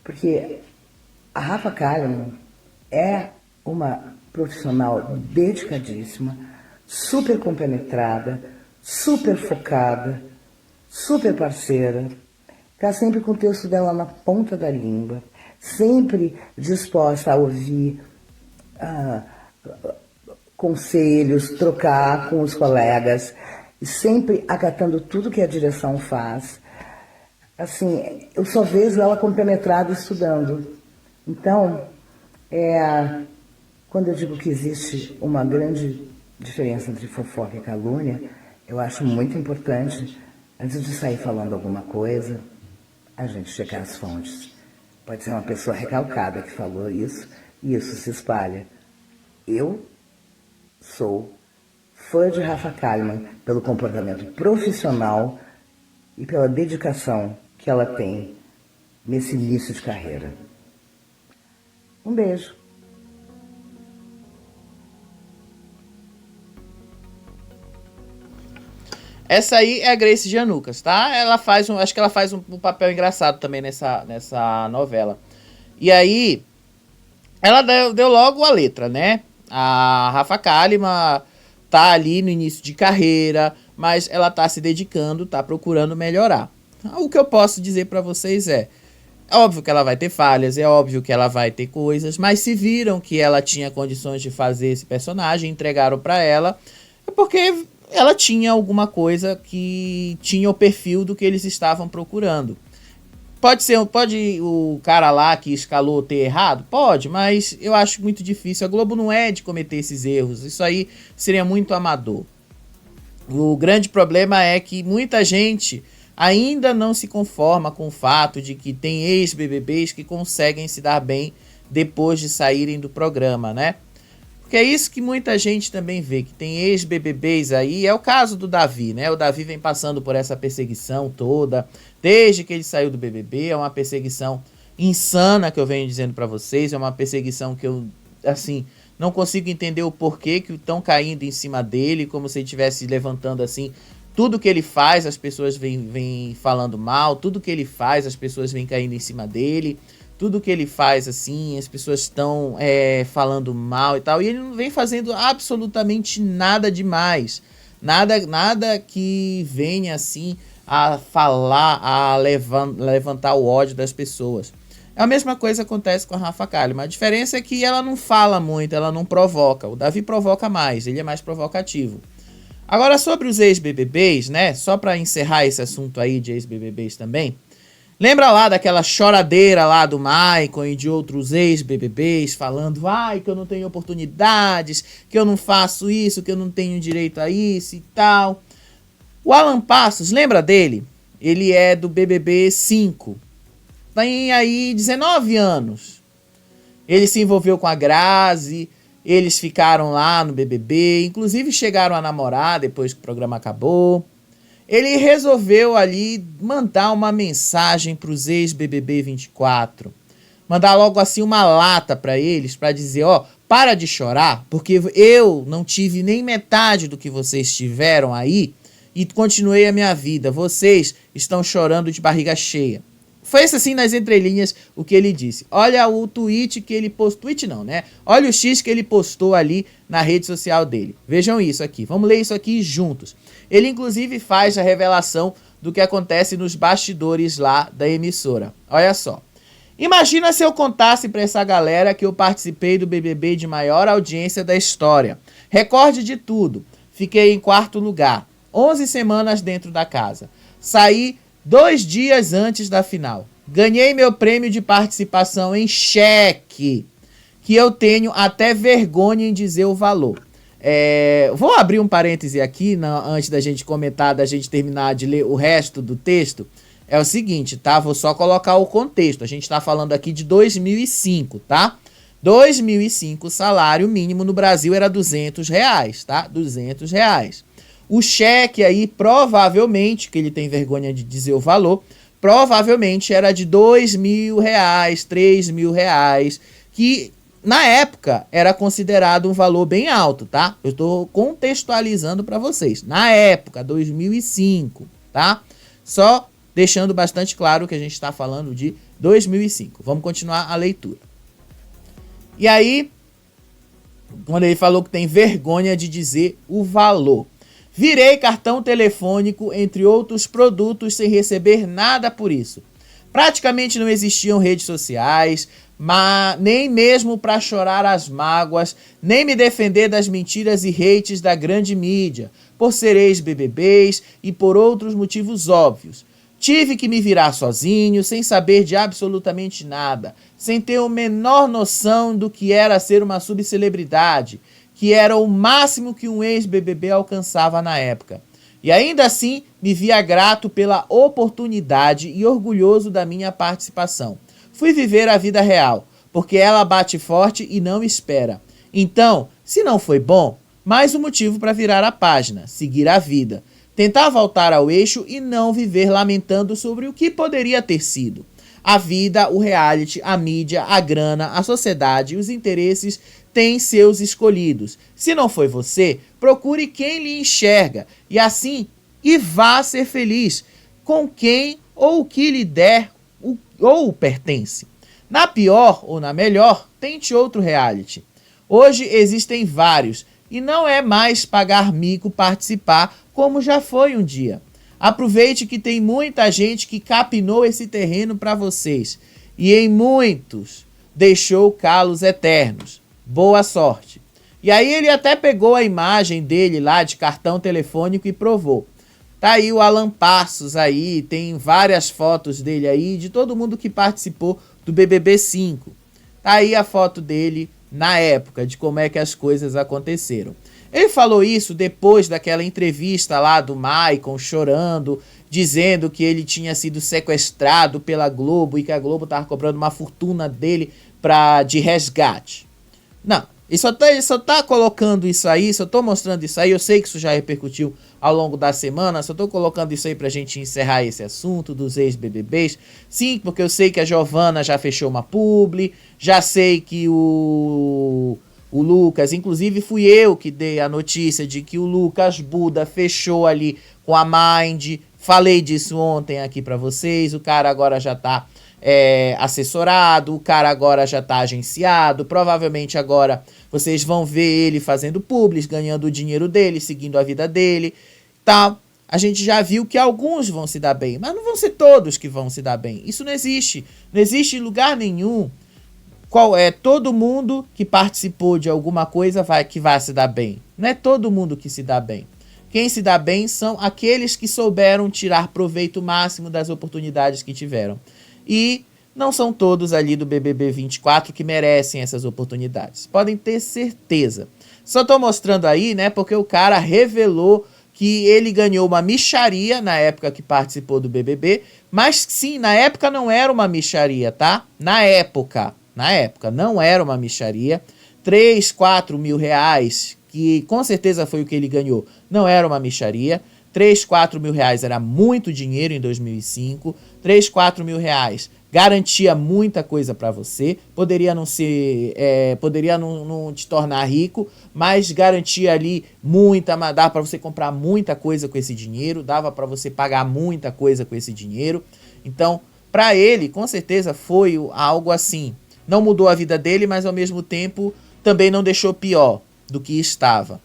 porque a Rafa Kalimann é uma profissional dedicadíssima, super compenetrada, super focada, super parceira. Está sempre com o texto dela na ponta da língua, sempre disposta a ouvir conselhos, trocar com os colegas, sempre acatando tudo que a direção faz. Assim, eu só vejo ela compenetrada estudando. Então, quando eu digo que existe uma grande diferença entre fofoca e calúnia, eu acho muito importante, antes de sair falando alguma coisa, a gente checar as fontes. Pode ser uma pessoa recalcada que falou isso, e isso se espalha. Eu sou fã de Rafa Kalimann pelo comportamento profissional e pela dedicação que ela tem nesse início de carreira. Um beijo. Essa aí é a Grace Janucas, tá? Ela faz acho que ela faz um papel engraçado também nessa novela. E aí, ela deu logo a letra, né? A Rafa Kalimann tá ali no início de carreira, mas ela tá se dedicando, tá procurando melhorar. O que eu posso dizer pra vocês é óbvio que ela vai ter falhas, é óbvio que ela vai ter coisas, mas se viram que ela tinha condições de fazer esse personagem, entregaram pra ela, é porque ela tinha alguma coisa que tinha o perfil do que eles estavam procurando. Pode o cara lá que escalou ter errado? Pode, mas eu acho muito difícil. A Globo não é de cometer esses erros. Isso aí seria muito amador. O grande problema é que muita gente ainda não se conforma com o fato de que tem ex-BBBs que conseguem se dar bem depois de saírem do programa, né? Porque é isso que muita gente também vê, que tem ex-BBBs aí, é o caso do Davi, né? O Davi vem passando por essa perseguição toda, desde que ele saiu do BBB, é uma perseguição insana que eu venho dizendo pra vocês, é uma perseguição que eu, assim, não consigo entender o porquê que estão caindo em cima dele, como se ele estivesse levantando, assim, tudo que ele faz, as pessoas vêm falando mal, tudo que ele faz, as pessoas vêm caindo em cima dele. Tudo que ele faz, assim, as pessoas estão falando mal e tal. E ele não vem fazendo absolutamente nada demais. Nada que venha, assim, a falar, a levantar o ódio das pessoas. A mesma coisa acontece com a Rafa Kalimann. A diferença é que ela não fala muito, ela não provoca. O Davi provoca mais, ele é mais provocativo. Agora, sobre os ex-BBBs, né? Só para encerrar esse assunto aí de ex-BBBs também. Lembra lá daquela choradeira lá do Maicon e de outros ex-BBBs falando que eu não tenho oportunidades, que eu não faço isso, que eu não tenho direito a isso e tal. O Alan Passos, lembra dele? Ele é do BBB 5. Tem aí 19 anos. Ele se envolveu com a Grazi, eles ficaram lá no BBB, inclusive chegaram a namorar depois que o programa acabou. Ele resolveu ali mandar uma mensagem para os ex-BBB 24. Mandar logo assim uma lata para eles, para dizer, para de chorar, porque eu não tive nem metade do que vocês tiveram aí e continuei a minha vida. Vocês estão chorando de barriga cheia. Foi isso assim nas entrelinhas o que ele disse. Olha o tweet que ele postou. Tweet não, né? Olha o X que ele postou ali na rede social dele. Vejam isso aqui. Vamos ler isso aqui juntos. Ele inclusive faz a revelação do que acontece nos bastidores lá da emissora. Olha só. Imagina se eu contasse pra essa galera que eu participei do BBB de maior audiência da história. Recorde de tudo. Fiquei em 4º lugar. 11 semanas dentro da casa. Saí 2 dias antes da final. Ganhei meu prêmio de participação em cheque, que eu tenho até vergonha em dizer o valor. Vou abrir um parêntese aqui, antes da gente comentar, da gente terminar de ler o resto do texto. É o seguinte, tá? Vou só colocar o contexto. A gente tá falando aqui de 2005, tá? 2005, o salário mínimo no Brasil era R$200, tá? R$200. O cheque aí, provavelmente, que ele tem vergonha de dizer o valor, provavelmente era de R$2.000, R$3.000, que na época era considerado um valor bem alto, tá? Eu estou contextualizando para vocês. Na época, 2005, tá? Só deixando bastante claro que a gente está falando de 2005. Vamos continuar a leitura. E aí, Quando ele falou que tem vergonha de dizer o valor. Virei cartão telefônico, entre outros produtos, sem receber nada por isso. Praticamente não existiam redes sociais, nem mesmo para chorar as mágoas, nem me defender das mentiras e hates da grande mídia, por ser ex-BBBs e por outros motivos óbvios. Tive que me virar sozinho, sem saber de absolutamente nada, sem ter a menor noção do que era ser uma subcelebridade, que era o máximo que um ex-BBB alcançava na época. E ainda assim, me via grato pela oportunidade e orgulhoso da minha participação. Fui viver a vida real, porque ela bate forte e não espera. Então, se não foi bom, mais um motivo para virar a página, seguir a vida. Tentar voltar ao eixo e não viver lamentando sobre o que poderia ter sido. A vida, o reality, a mídia, a grana, a sociedade e os interesses têm seus escolhidos. Se não foi você, procure quem lhe enxerga e assim vá ser feliz com quem ou o que lhe der ou pertence. Na pior ou na melhor, tente outro reality. Hoje existem vários e não é mais pagar mico participar como já foi um dia. Aproveite que tem muita gente que capinou esse terreno para vocês e em muitos deixou calos eternos. Boa sorte. E aí ele até pegou a imagem dele lá de cartão telefônico e provou. Tá aí o Alan Passos aí, tem várias fotos dele aí, de todo mundo que participou do BBB 5. Tá aí a foto dele na época, de como é que as coisas aconteceram. Ele falou isso depois daquela entrevista lá do Maicon chorando, dizendo que ele tinha sido sequestrado pela Globo e que a Globo tava cobrando uma fortuna dele de resgate. Não, ele só tá colocando isso aí, só tô mostrando isso aí, eu sei que isso já repercutiu ao longo da semana, só tô colocando isso aí pra gente encerrar esse assunto dos ex-BBBs. Sim, porque eu sei que a Giovana já fechou uma publi, já sei que o Lucas, inclusive fui eu que dei a notícia de que o Lucas Buda fechou ali com a Mind, falei disso ontem aqui pra vocês, o cara agora já tá assessorado, o cara agora já tá agenciado, provavelmente agora vocês vão ver ele fazendo publis, ganhando o dinheiro dele, seguindo a vida dele, tal. A gente já viu que alguns vão se dar bem, mas não vão ser todos que vão se dar bem. Isso não existe em lugar nenhum. Qual é todo mundo que participou de alguma coisa que vai se dar bem? Não é todo mundo que se dá bem. Quem se dá bem são aqueles que souberam tirar proveito máximo das oportunidades que tiveram. E não são todos ali do BBB 24 que merecem essas oportunidades. Podem ter certeza. Só tô mostrando aí, né, porque o cara revelou que ele ganhou uma mixaria na época que participou do BBB. Mas sim, na época não era uma mixaria, tá? Na época não era uma mixaria. 3, 4 mil reais, que com certeza foi o que ele ganhou, não era uma mixaria. 3, 4 mil reais era muito dinheiro em 2005. 3, 4 mil reais garantia muita coisa para você. Poderia não ser, poderia não te tornar rico, mas garantia ali dava para você comprar muita coisa com esse dinheiro, dava para você pagar muita coisa com esse dinheiro. Então, para ele, com certeza foi algo assim. Não mudou a vida dele, mas ao mesmo tempo também não deixou pior do que estava.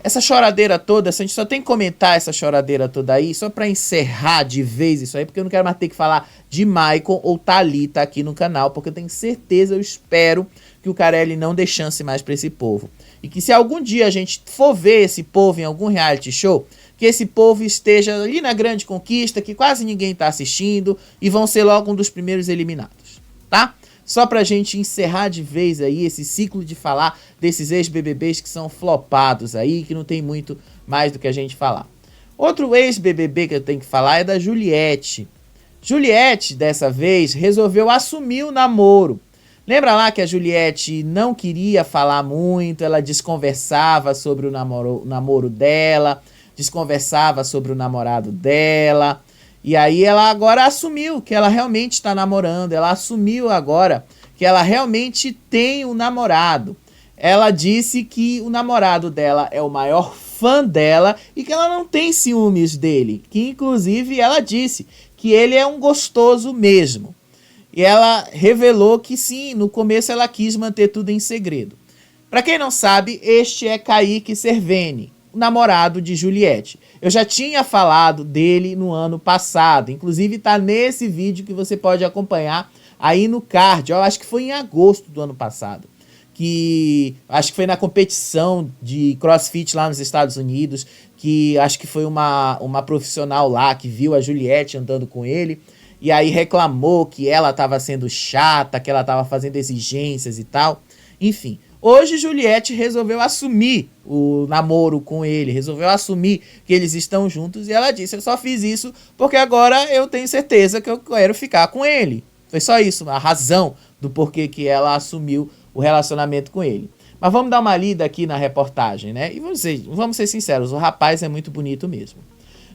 Essa choradeira toda, a gente só tem que comentar essa choradeira toda aí, só pra encerrar de vez isso aí, porque eu não quero mais ter que falar de Maicon ou Thalita aqui no canal, porque eu tenho certeza, eu espero que o Carelli não dê chance mais pra esse povo. E que se algum dia a gente for ver esse povo em algum reality show, que esse povo esteja ali na grande conquista, que quase ninguém tá assistindo, e vão ser logo um dos primeiros eliminados, tá? Só pra gente encerrar de vez aí esse ciclo de falar desses ex-BBBs que são flopados aí, que não tem muito mais do que a gente falar. Outro ex-BBB que eu tenho que falar é da Juliette. Juliette, dessa vez, resolveu assumir o namoro. Lembra lá que a Juliette não queria falar muito, ela desconversava sobre o namoro dela, desconversava sobre o namorado dela. E aí ela agora assumiu que ela realmente está namorando, ela assumiu agora que ela realmente tem um namorado. Ela disse que o namorado dela é o maior fã dela e que ela não tem ciúmes dele, que inclusive ela disse que ele é um gostoso mesmo. E ela revelou que sim, no começo ela quis manter tudo em segredo. Pra quem não sabe, este é Kaique Cerveni, o namorado de Juliette. Eu já tinha falado dele no ano passado, inclusive tá nesse vídeo que você pode acompanhar aí no card. Eu acho que foi em agosto do ano passado, que acho que foi na competição de CrossFit lá nos Estados Unidos, que acho que foi uma profissional lá que viu a Juliette andando com ele, e aí reclamou que ela estava sendo chata, que ela estava fazendo exigências e tal. Enfim, hoje Juliette resolveu assumir o namoro com ele, resolveu assumir que eles estão juntos, e ela disse: eu só fiz isso porque agora eu tenho certeza que eu quero ficar com ele. Foi só isso, a razão do porquê que ela assumiu o relacionamento com ele. Mas vamos dar uma lida aqui na reportagem, né? E vamos ser sinceros, o rapaz é muito bonito mesmo.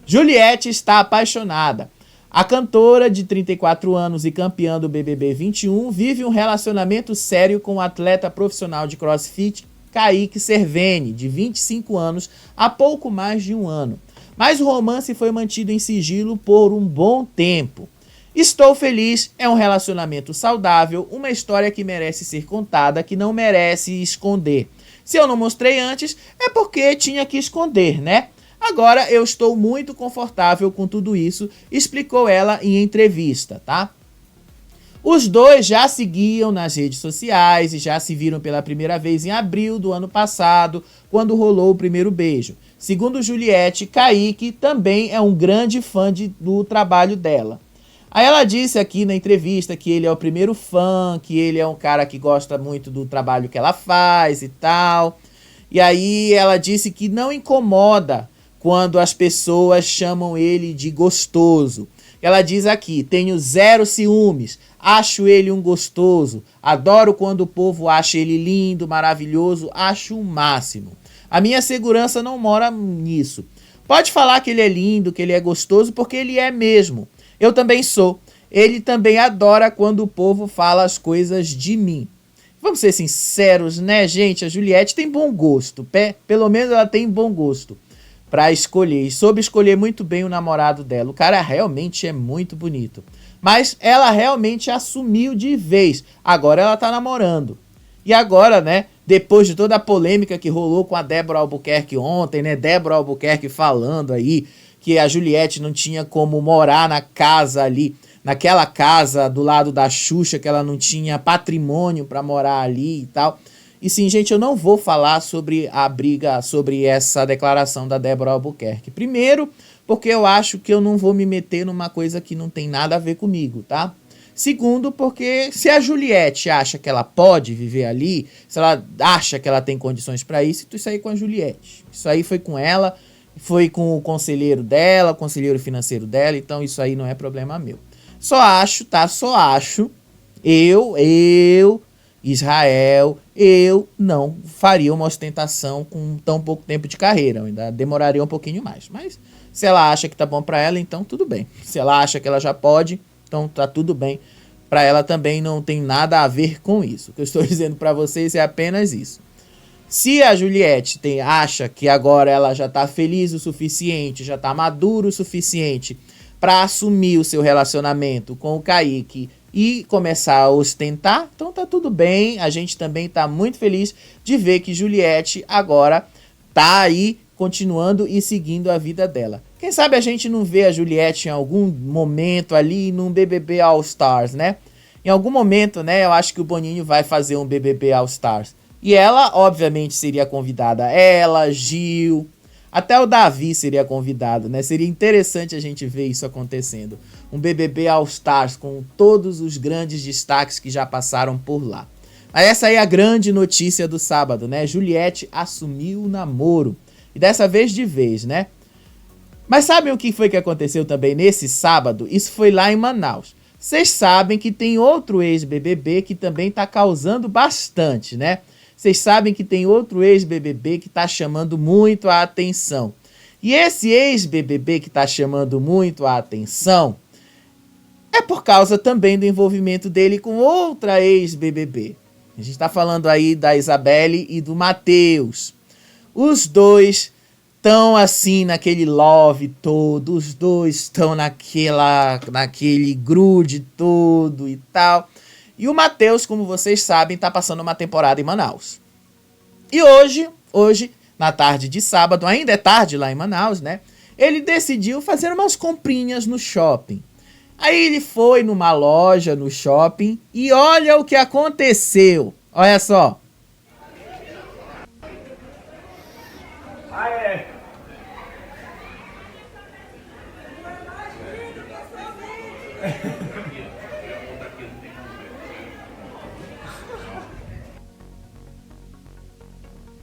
Juliette está apaixonada. A cantora de 34 anos e campeã do BBB 21 vive um relacionamento sério com o atleta profissional de CrossFit Kaique Cerveni, de 25 anos, há pouco mais de um ano. Mas o romance foi mantido em sigilo por um bom tempo. Estou feliz, é um relacionamento saudável, uma história que merece ser contada, que não merece esconder. Se eu não mostrei antes, é porque tinha que esconder, né? Agora eu estou muito confortável com tudo isso, explicou ela em entrevista, tá? Os dois já seguiam nas redes sociais e já se viram pela primeira vez em abril do ano passado, quando rolou o primeiro beijo. Segundo Juliette, Kaique também é um grande fã do trabalho dela. Aí ela disse aqui na entrevista que ele é o primeiro fã, que ele é um cara que gosta muito do trabalho que ela faz e tal. E aí ela disse que não incomoda quando as pessoas chamam ele de gostoso. Ela diz aqui: tenho zero ciúmes, acho ele um gostoso, adoro quando o povo acha ele lindo, maravilhoso, acho o máximo. A minha segurança não mora nisso. Pode falar que ele é lindo, que ele é gostoso, porque ele é mesmo. Eu também sou. Ele também adora quando o povo fala as coisas de mim. Vamos ser sinceros, né, gente? A Juliette tem bom gosto. Pelo menos ela tem bom gosto pra escolher. E soube escolher muito bem o namorado dela. O cara realmente é muito bonito. Mas ela realmente assumiu de vez. Agora ela tá namorando. E agora, né, depois de toda a polêmica que rolou com a Débora Albuquerque ontem, né? Débora Albuquerque falando aí que a Juliette não tinha como morar na casa ali, naquela casa do lado da Xuxa, que ela não tinha patrimônio para morar ali e tal. E sim, gente, eu não vou falar sobre a briga, sobre essa declaração da Débora Albuquerque. Primeiro, porque eu acho que eu não vou me meter numa coisa que não tem nada a ver comigo, tá? Segundo, porque se a Juliette acha que ela pode viver ali, se ela acha que ela tem condições para isso aí com a Juliette. Isso aí foi com ela, foi com o conselheiro dela, o conselheiro financeiro dela, então isso aí não é problema meu. Só acho, tá? Só acho, Israel, eu não faria uma ostentação com tão pouco tempo de carreira, eu ainda demoraria um pouquinho mais. Mas se ela acha que tá bom pra ela, então tudo bem. Se ela acha que ela já pode, então tá tudo bem. Pra ela também não tem nada a ver com isso. O que eu estou dizendo pra vocês é apenas isso. Se a Juliette acha que agora ela já tá feliz o suficiente, já tá maduro o suficiente para assumir o seu relacionamento com o Kaique e começar a ostentar, então tá tudo bem. A gente também tá muito feliz de ver que Juliette agora tá aí continuando e seguindo a vida dela. Quem sabe a gente não vê a Juliette em algum momento ali num BBB All Stars, né? Em algum momento, né, eu acho que o Boninho vai fazer um BBB All Stars. E ela, obviamente, seria convidada. Ela, Gil, até o Davi seria convidado, né? Seria interessante a gente ver isso acontecendo. Um BBB All Stars com todos os grandes destaques que já passaram por lá. Mas essa aí é a grande notícia do sábado, né? Juliette assumiu o namoro. E dessa vez de vez, né? Mas sabem o que foi que aconteceu também nesse sábado? Isso foi lá em Manaus. Vocês sabem que tem outro ex-BBB que também tá causando bastante, né? Vocês sabem que tem outro ex-BBB que está chamando muito a atenção. E esse ex-BBB que está chamando muito a atenção é por causa também do envolvimento dele com outra ex-BBB. A gente está falando aí da Isabelle e do Matheus. Os dois estão assim naquele love todo, os dois estão naquele grude todo e tal. E o Matheus, como vocês sabem, tá passando uma temporada em Manaus. E hoje, na tarde de sábado, ainda é tarde lá em Manaus, né? Ele decidiu fazer umas comprinhas no shopping. Aí ele foi numa loja no shopping e olha o que aconteceu. Olha só.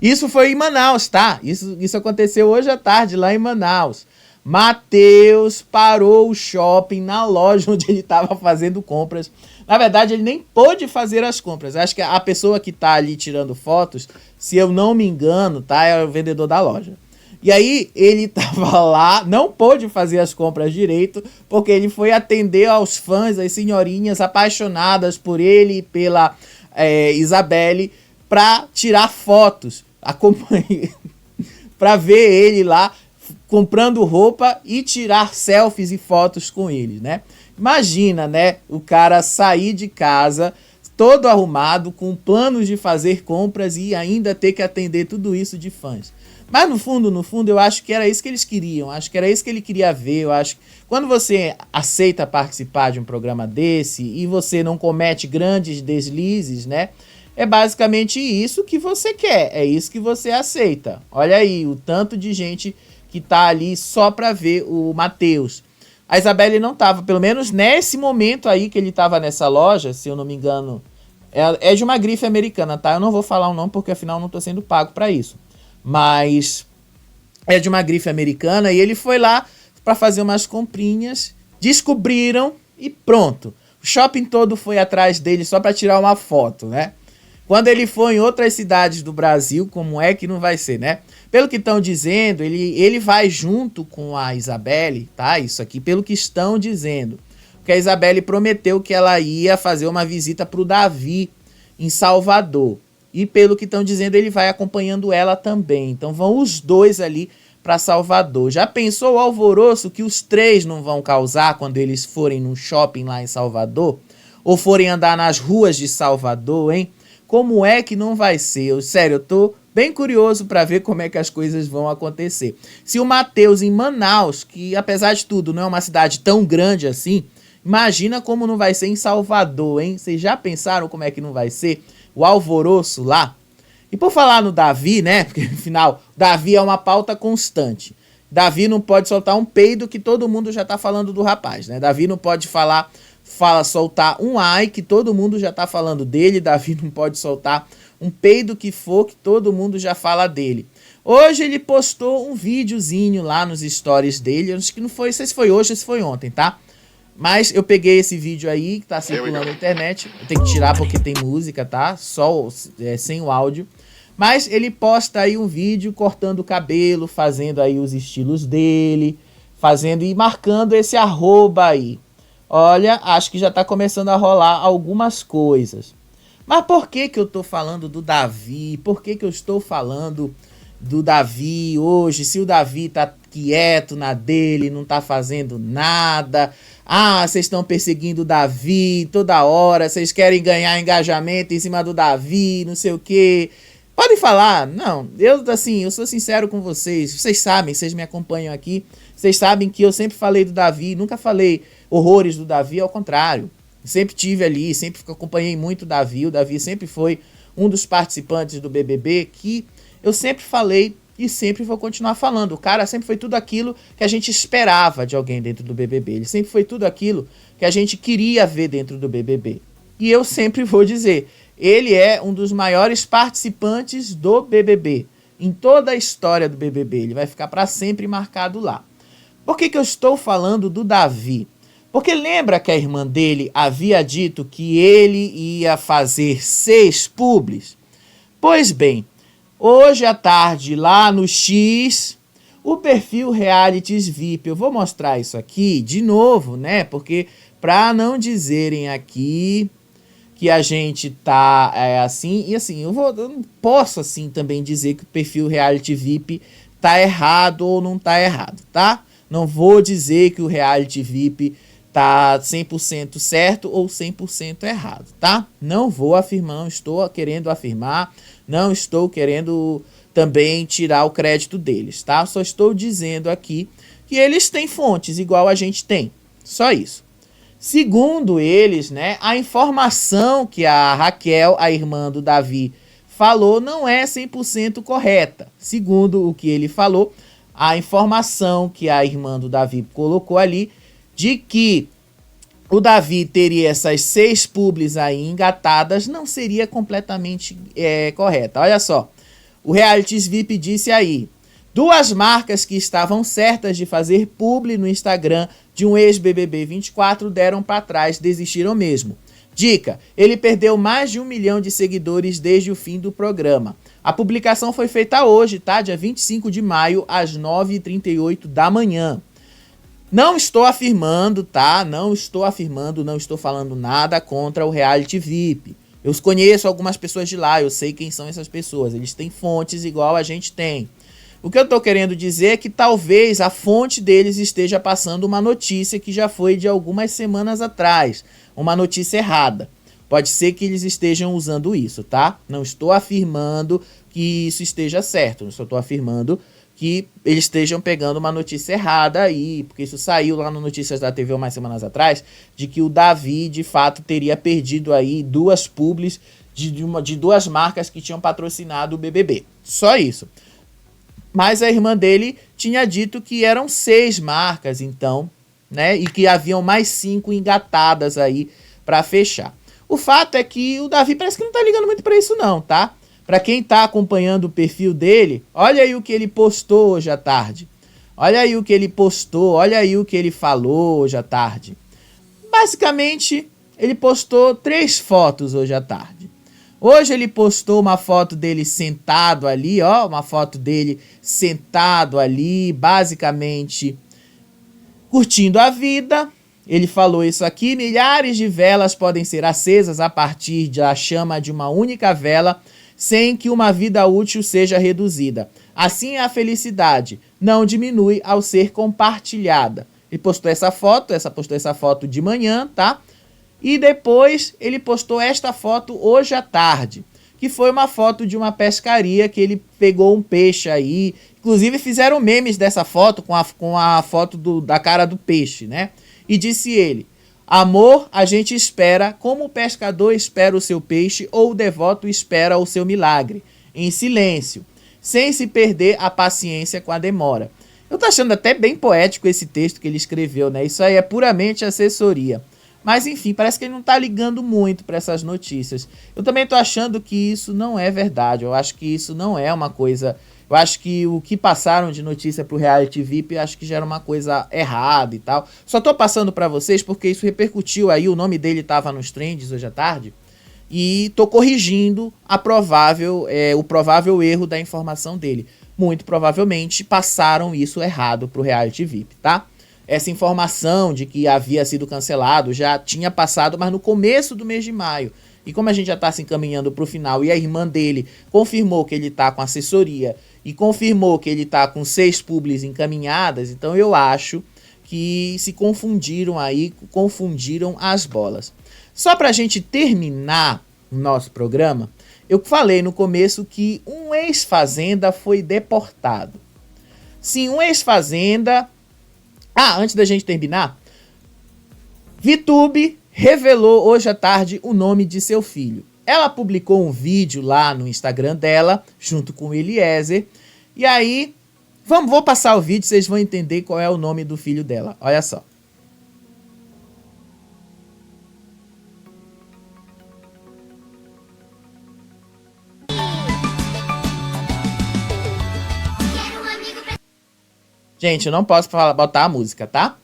Isso foi em Manaus, tá? Isso aconteceu hoje à tarde, lá em Manaus. Matheus parou o shopping na loja onde ele estava fazendo compras. Na verdade, ele nem pôde fazer as compras. Acho que a pessoa que tá ali tirando fotos, se eu não me engano, tá? É o vendedor da loja. E aí, ele tava lá, não pôde fazer as compras direito, porque ele foi atender aos fãs, as senhorinhas apaixonadas por ele e pela Isabelle, pra tirar fotos. Pra ver ele lá comprando roupa e tirar selfies e fotos com eles, né? Imagina, né? O cara sair de casa todo arrumado, com planos de fazer compras e ainda ter que atender tudo isso de fãs. Mas no fundo, eu acho que era isso que eles queriam. Acho que era isso que ele queria ver. Eu acho que quando você aceita participar de um programa desse e você não comete grandes deslizes, né? É basicamente isso que você quer. É isso que você aceita. Olha aí, o tanto de gente que tá ali só pra ver o Matheus. A Isabelle não tava, pelo menos nesse momento aí que ele tava nessa loja, se eu não me engano, é de uma grife americana, tá? Eu não vou falar o nome porque afinal não tô sendo pago pra isso. Mas é de uma grife americana e ele foi lá pra fazer umas comprinhas, descobriram e pronto. O shopping todo foi atrás dele só pra tirar uma foto, né? Quando ele for em outras cidades do Brasil, como é que não vai ser, né? Pelo que estão dizendo, ele vai junto com a Isabelle, tá? Isso aqui, pelo que estão dizendo. Porque a Isabelle prometeu que ela ia fazer uma visita pro Davi em Salvador. E pelo que estão dizendo, ele vai acompanhando ela também. Então vão os dois ali para Salvador. Já pensou o alvoroço que os três não vão causar quando eles forem num shopping lá em Salvador? Ou forem andar nas ruas de Salvador, hein? Como é que não vai ser? Sério, eu tô bem curioso para ver como é que as coisas vão acontecer. Se o Matheus em Manaus, que apesar de tudo não é uma cidade tão grande assim, imagina como não vai ser em Salvador, hein? Vocês já pensaram como é que não vai ser o alvoroço lá? E por falar no Davi, né? Porque afinal, Davi é uma pauta constante. Davi não pode soltar um peido que todo mundo já tá falando do rapaz, né? Davi não pode soltar um ai que todo mundo já tá falando dele. Davi não pode soltar um peido que for que todo mundo já fala dele. Hoje ele postou um videozinho lá nos stories dele. Acho que não foi, não sei se foi hoje ou se foi ontem, tá? Mas eu peguei esse vídeo aí que tá circulando na internet. Eu tenho que tirar porque tem música, tá? Só sem o áudio. Mas ele posta aí um vídeo cortando o cabelo, fazendo aí os estilos dele, fazendo e marcando esse arroba aí. Olha, acho que já tá começando a rolar algumas coisas. Mas por que que eu tô falando do Davi? Por que que eu estou falando do Davi hoje? Se o Davi tá quieto na dele, não tá fazendo nada. Ah, vocês estão perseguindo o Davi toda hora. Vocês querem ganhar engajamento em cima do Davi, não sei o quê. Podem falar. Não, eu sou sincero com vocês. Vocês sabem, vocês me acompanham aqui. Vocês sabem que eu sempre falei do Davi, nunca falei horrores do Davi, ao contrário. Sempre tive ali, sempre acompanhei muito o Davi. O Davi sempre foi um dos participantes do BBB que eu sempre falei e sempre vou continuar falando. O cara sempre foi tudo aquilo que a gente esperava de alguém dentro do BBB. Ele sempre foi tudo aquilo que a gente queria ver dentro do BBB. E eu sempre vou dizer, ele é um dos maiores participantes do BBB. Em toda a história do BBB, ele vai ficar para sempre marcado lá. Por que que eu estou falando do Davi? Porque lembra que a irmã dele havia dito que ele ia fazer 6 publis? Pois bem, hoje à tarde, lá no X, o perfil Realities VIP, eu vou mostrar isso aqui de novo, né? Porque para não dizerem aqui que a gente tá assim, e assim, eu não posso assim também dizer que o perfil Reality VIP tá errado ou não tá errado, tá? Não vou dizer que o Reality VIP tá 100% certo ou 100% errado, tá? Não vou afirmar, não estou querendo afirmar, Não estou querendo também tirar o crédito deles, tá? Só estou dizendo aqui que eles têm fontes igual a gente tem. Só isso. Segundo eles, né, a informação que a Raquel, a irmã do Davi, falou não é 100% correta. Segundo o que ele falou, a informação que a irmã do Davi colocou ali, de que o Davi teria essas 6 publis aí engatadas, não seria completamente correta. Olha só, o Realities VIP disse aí, 2 marcas que estavam certas de fazer publi no Instagram de um ex-BBB 24 deram para trás, desistiram mesmo. Dica, ele perdeu mais de 1 milhão de seguidores desde o fim do programa. A publicação foi feita hoje, tá? Dia 25 de maio, às 9h38 da manhã. Não estou afirmando, tá? Não estou falando nada contra o Reality VIP. Eu conheço algumas pessoas de lá, eu sei quem são essas pessoas. Eles têm fontes igual a gente tem. O que eu tô querendo dizer é que talvez a fonte deles esteja passando uma notícia que já foi de algumas semanas atrás. Uma notícia errada. Pode ser que eles estejam usando isso, tá? Não estou afirmando que isso esteja certo. Só estou afirmando que eles estejam pegando uma notícia errada aí. Porque isso saiu lá no Notícias da TV umas semanas atrás. De que o Davi, de fato, teria perdido aí 2 publis de 2 marcas que tinham patrocinado o BBB. Só isso. Mas a irmã dele tinha dito que eram 6 marcas, então, né? E que haviam mais 5 engatadas aí para fechar. O fato é que o Davi parece que não tá ligando muito para isso não, tá? Para quem tá acompanhando o perfil dele, olha aí o que ele postou hoje à tarde. Olha aí o que ele postou, olha aí o que ele falou hoje à tarde. Basicamente, ele postou 3 fotos hoje à tarde. Hoje ele postou uma foto dele sentado ali, ó, uma foto dele sentado ali, basicamente curtindo a vida. Ele falou isso aqui, milhares de velas podem ser acesas a partir da chama de uma única vela, sem que uma vida útil seja reduzida. Assim a felicidade não diminui ao ser compartilhada. Ele postou essa foto de manhã, tá? E depois ele postou esta foto hoje à tarde, que foi uma foto de uma pescaria que ele pegou um peixe aí. Inclusive fizeram memes dessa foto com a foto da cara do peixe, né? E disse ele, amor, a gente espera como o pescador espera o seu peixe ou o devoto espera o seu milagre, em silêncio, sem se perder a paciência com a demora. Eu tô achando até bem poético esse texto que ele escreveu, né? Isso aí é puramente assessoria. Mas enfim, parece que ele não tá ligando muito para essas notícias. Eu também tô achando que isso não é verdade. Eu acho que isso não é uma coisa... Eu acho que o que passaram de notícia pro Reality VIP, eu acho que já era uma coisa errada e tal. Só tô passando para vocês porque isso repercutiu aí, o nome dele tava nos trends hoje à tarde. E tô corrigindo o provável erro da informação dele. Muito provavelmente passaram isso errado pro Reality VIP, tá? Essa informação de que havia sido cancelado já tinha passado, mas no começo do mês de maio. E como a gente já está se encaminhando para o final e a irmã dele confirmou que ele está com assessoria e confirmou que ele está com 6 publis encaminhadas, então eu acho que se confundiram aí, confundiram as bolas. Só para a gente terminar o nosso programa, eu falei no começo que um ex-fazenda foi deportado. Sim, um ex-fazenda... antes da gente terminar, VTube revelou hoje à tarde o nome de seu filho. Ela publicou um vídeo lá no Instagram dela, junto com o Eliezer. E aí, vou passar o vídeo, vocês vão entender qual é o nome do filho dela. Olha só. Gente, eu não posso botar a música, tá?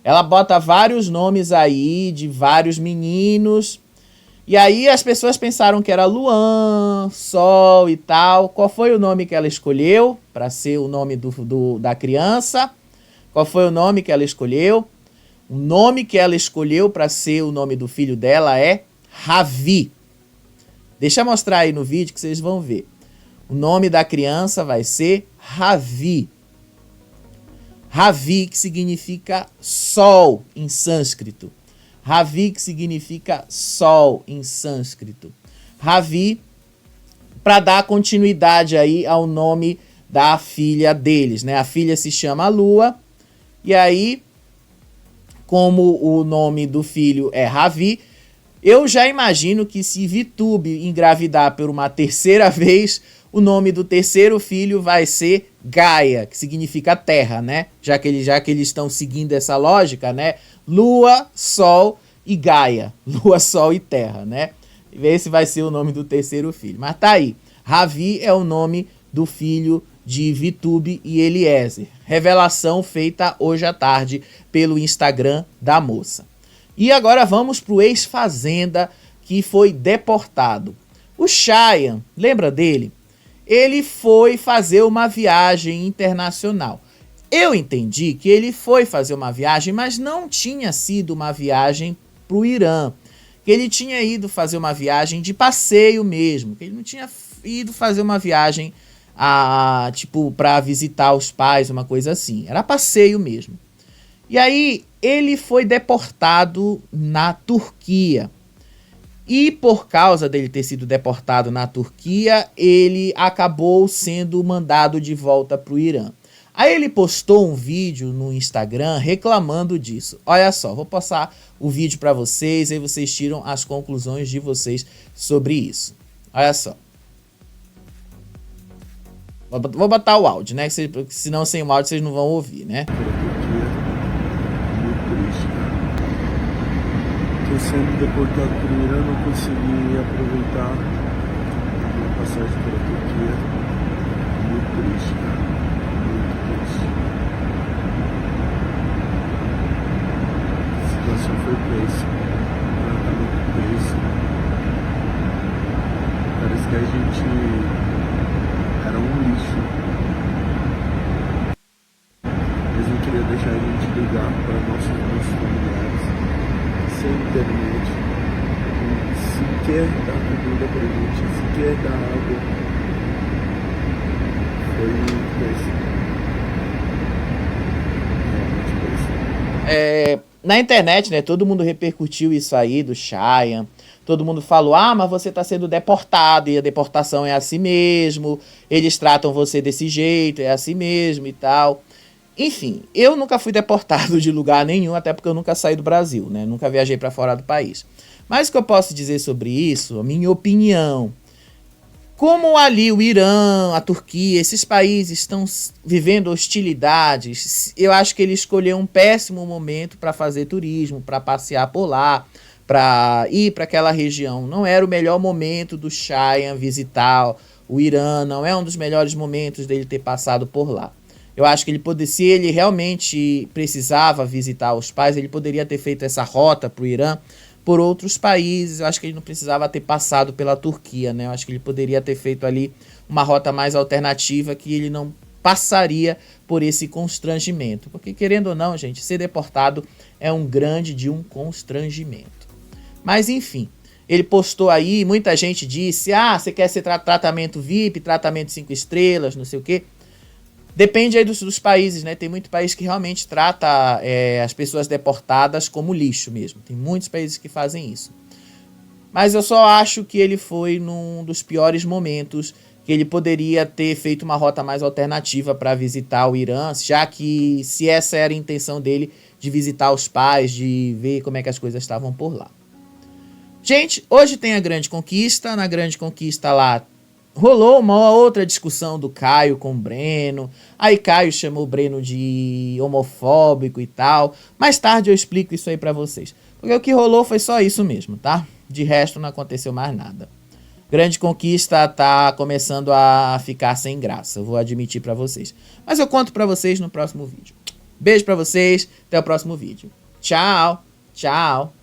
Ela bota vários nomes aí de vários meninos. E aí as pessoas pensaram que era Luan, Sol e tal. Qual foi o nome que ela escolheu para ser o nome da criança? Qual foi o nome que ela escolheu? O nome que ela escolheu para ser o nome do filho dela é Ravi. Deixa eu mostrar aí no vídeo que vocês vão ver. O nome da criança vai ser Ravi. Ravi, que significa sol em sânscrito. Ravi, que significa sol em sânscrito. Ravi para dar continuidade aí ao nome da filha deles, né? A filha se chama Lua, e aí, como o nome do filho é Ravi, eu já imagino que se VTube engravidar por uma terceira vez, o nome do terceiro filho vai ser Gaia, que significa terra, né? Já que eles estão seguindo essa lógica, né? Lua, Sol e Gaia. Lua, Sol e Terra, né? Esse vai ser o nome do terceiro filho. Mas tá aí. Ravi é o nome do filho de VTube e Eliezer. Revelação feita hoje à tarde pelo Instagram da moça. E agora vamos pro ex-fazenda que foi deportado. O Chayanne, lembra dele? Ele foi fazer uma viagem internacional. Eu entendi que ele foi fazer uma viagem, mas não tinha sido uma viagem pro Irã. Que ele tinha ido fazer uma viagem de passeio mesmo. Que ele não tinha ido fazer uma viagem tipo, para visitar os pais, uma coisa assim. Era passeio mesmo. E aí, ele foi deportado na Turquia. E por causa dele ter sido deportado na Turquia, ele acabou sendo mandado de volta para o Irã. Aí ele postou um vídeo no Instagram reclamando disso. Olha só, vou passar o vídeo para vocês, aí vocês tiram as conclusões de vocês sobre isso. Olha só. Vou botar o áudio, né? Senão sem o áudio vocês não vão ouvir, né? Sendo deportado para o Irã, não consegui aproveitar a minha passagem pela Turquia. Muito triste, cara. Muito triste. A situação foi péssima. Ela tá muito péssima. Parece que a gente era um lixo. Eles não queriam deixar a gente ligar para nossos familiares. Sem internet, sequer dar comida pra gente, sequer dar água. Foi péssimo. Realmente péssimo. Na internet, né, todo mundo repercutiu isso aí do Chayanne. Todo mundo falou, mas você tá sendo deportado e a deportação é assim mesmo. Eles tratam você desse jeito, é assim mesmo e tal. Enfim, eu nunca fui deportado de lugar nenhum, até porque eu nunca saí do Brasil, né? Nunca viajei para fora do país. Mas o que eu posso dizer sobre isso, a minha opinião, como ali o Irã, a Turquia, esses países estão vivendo hostilidades, eu acho que ele escolheu um péssimo momento para fazer turismo, para passear por lá, para ir para aquela região. Não era o melhor momento do Chayanne visitar o Irã, não é um dos melhores momentos dele ter passado por lá. Eu acho que se ele realmente precisava visitar os pais, ele poderia ter feito essa rota para o Irã por outros países. Eu acho que ele não precisava ter passado pela Turquia, né? Eu acho que ele poderia ter feito ali uma rota mais alternativa que ele não passaria por esse constrangimento. Porque, querendo ou não, gente, ser deportado é um constrangimento. Mas, enfim, ele postou aí, muita gente disse, você quer ser tratamento VIP, tratamento 5 estrelas, não sei o quê. Depende aí dos países, né? Tem muito país que realmente trata as pessoas deportadas como lixo mesmo. Tem muitos países que fazem isso. Mas eu só acho que ele foi num dos piores momentos, que ele poderia ter feito uma rota mais alternativa para visitar o Irã, já que se essa era a intenção dele, de visitar os pais, de ver como é que as coisas estavam por lá. Gente, hoje tem a Grande Conquista. Na Grande Conquista lá, rolou uma outra discussão do Caio com o Breno. Aí Caio chamou o Breno de homofóbico e tal. Mais tarde eu explico isso aí pra vocês. Porque o que rolou foi só isso mesmo, tá? De resto não aconteceu mais nada. Grande Conquista tá começando a ficar sem graça. Eu vou admitir pra vocês. Mas eu conto pra vocês no próximo vídeo. Beijo pra vocês. Até o próximo vídeo. Tchau. Tchau.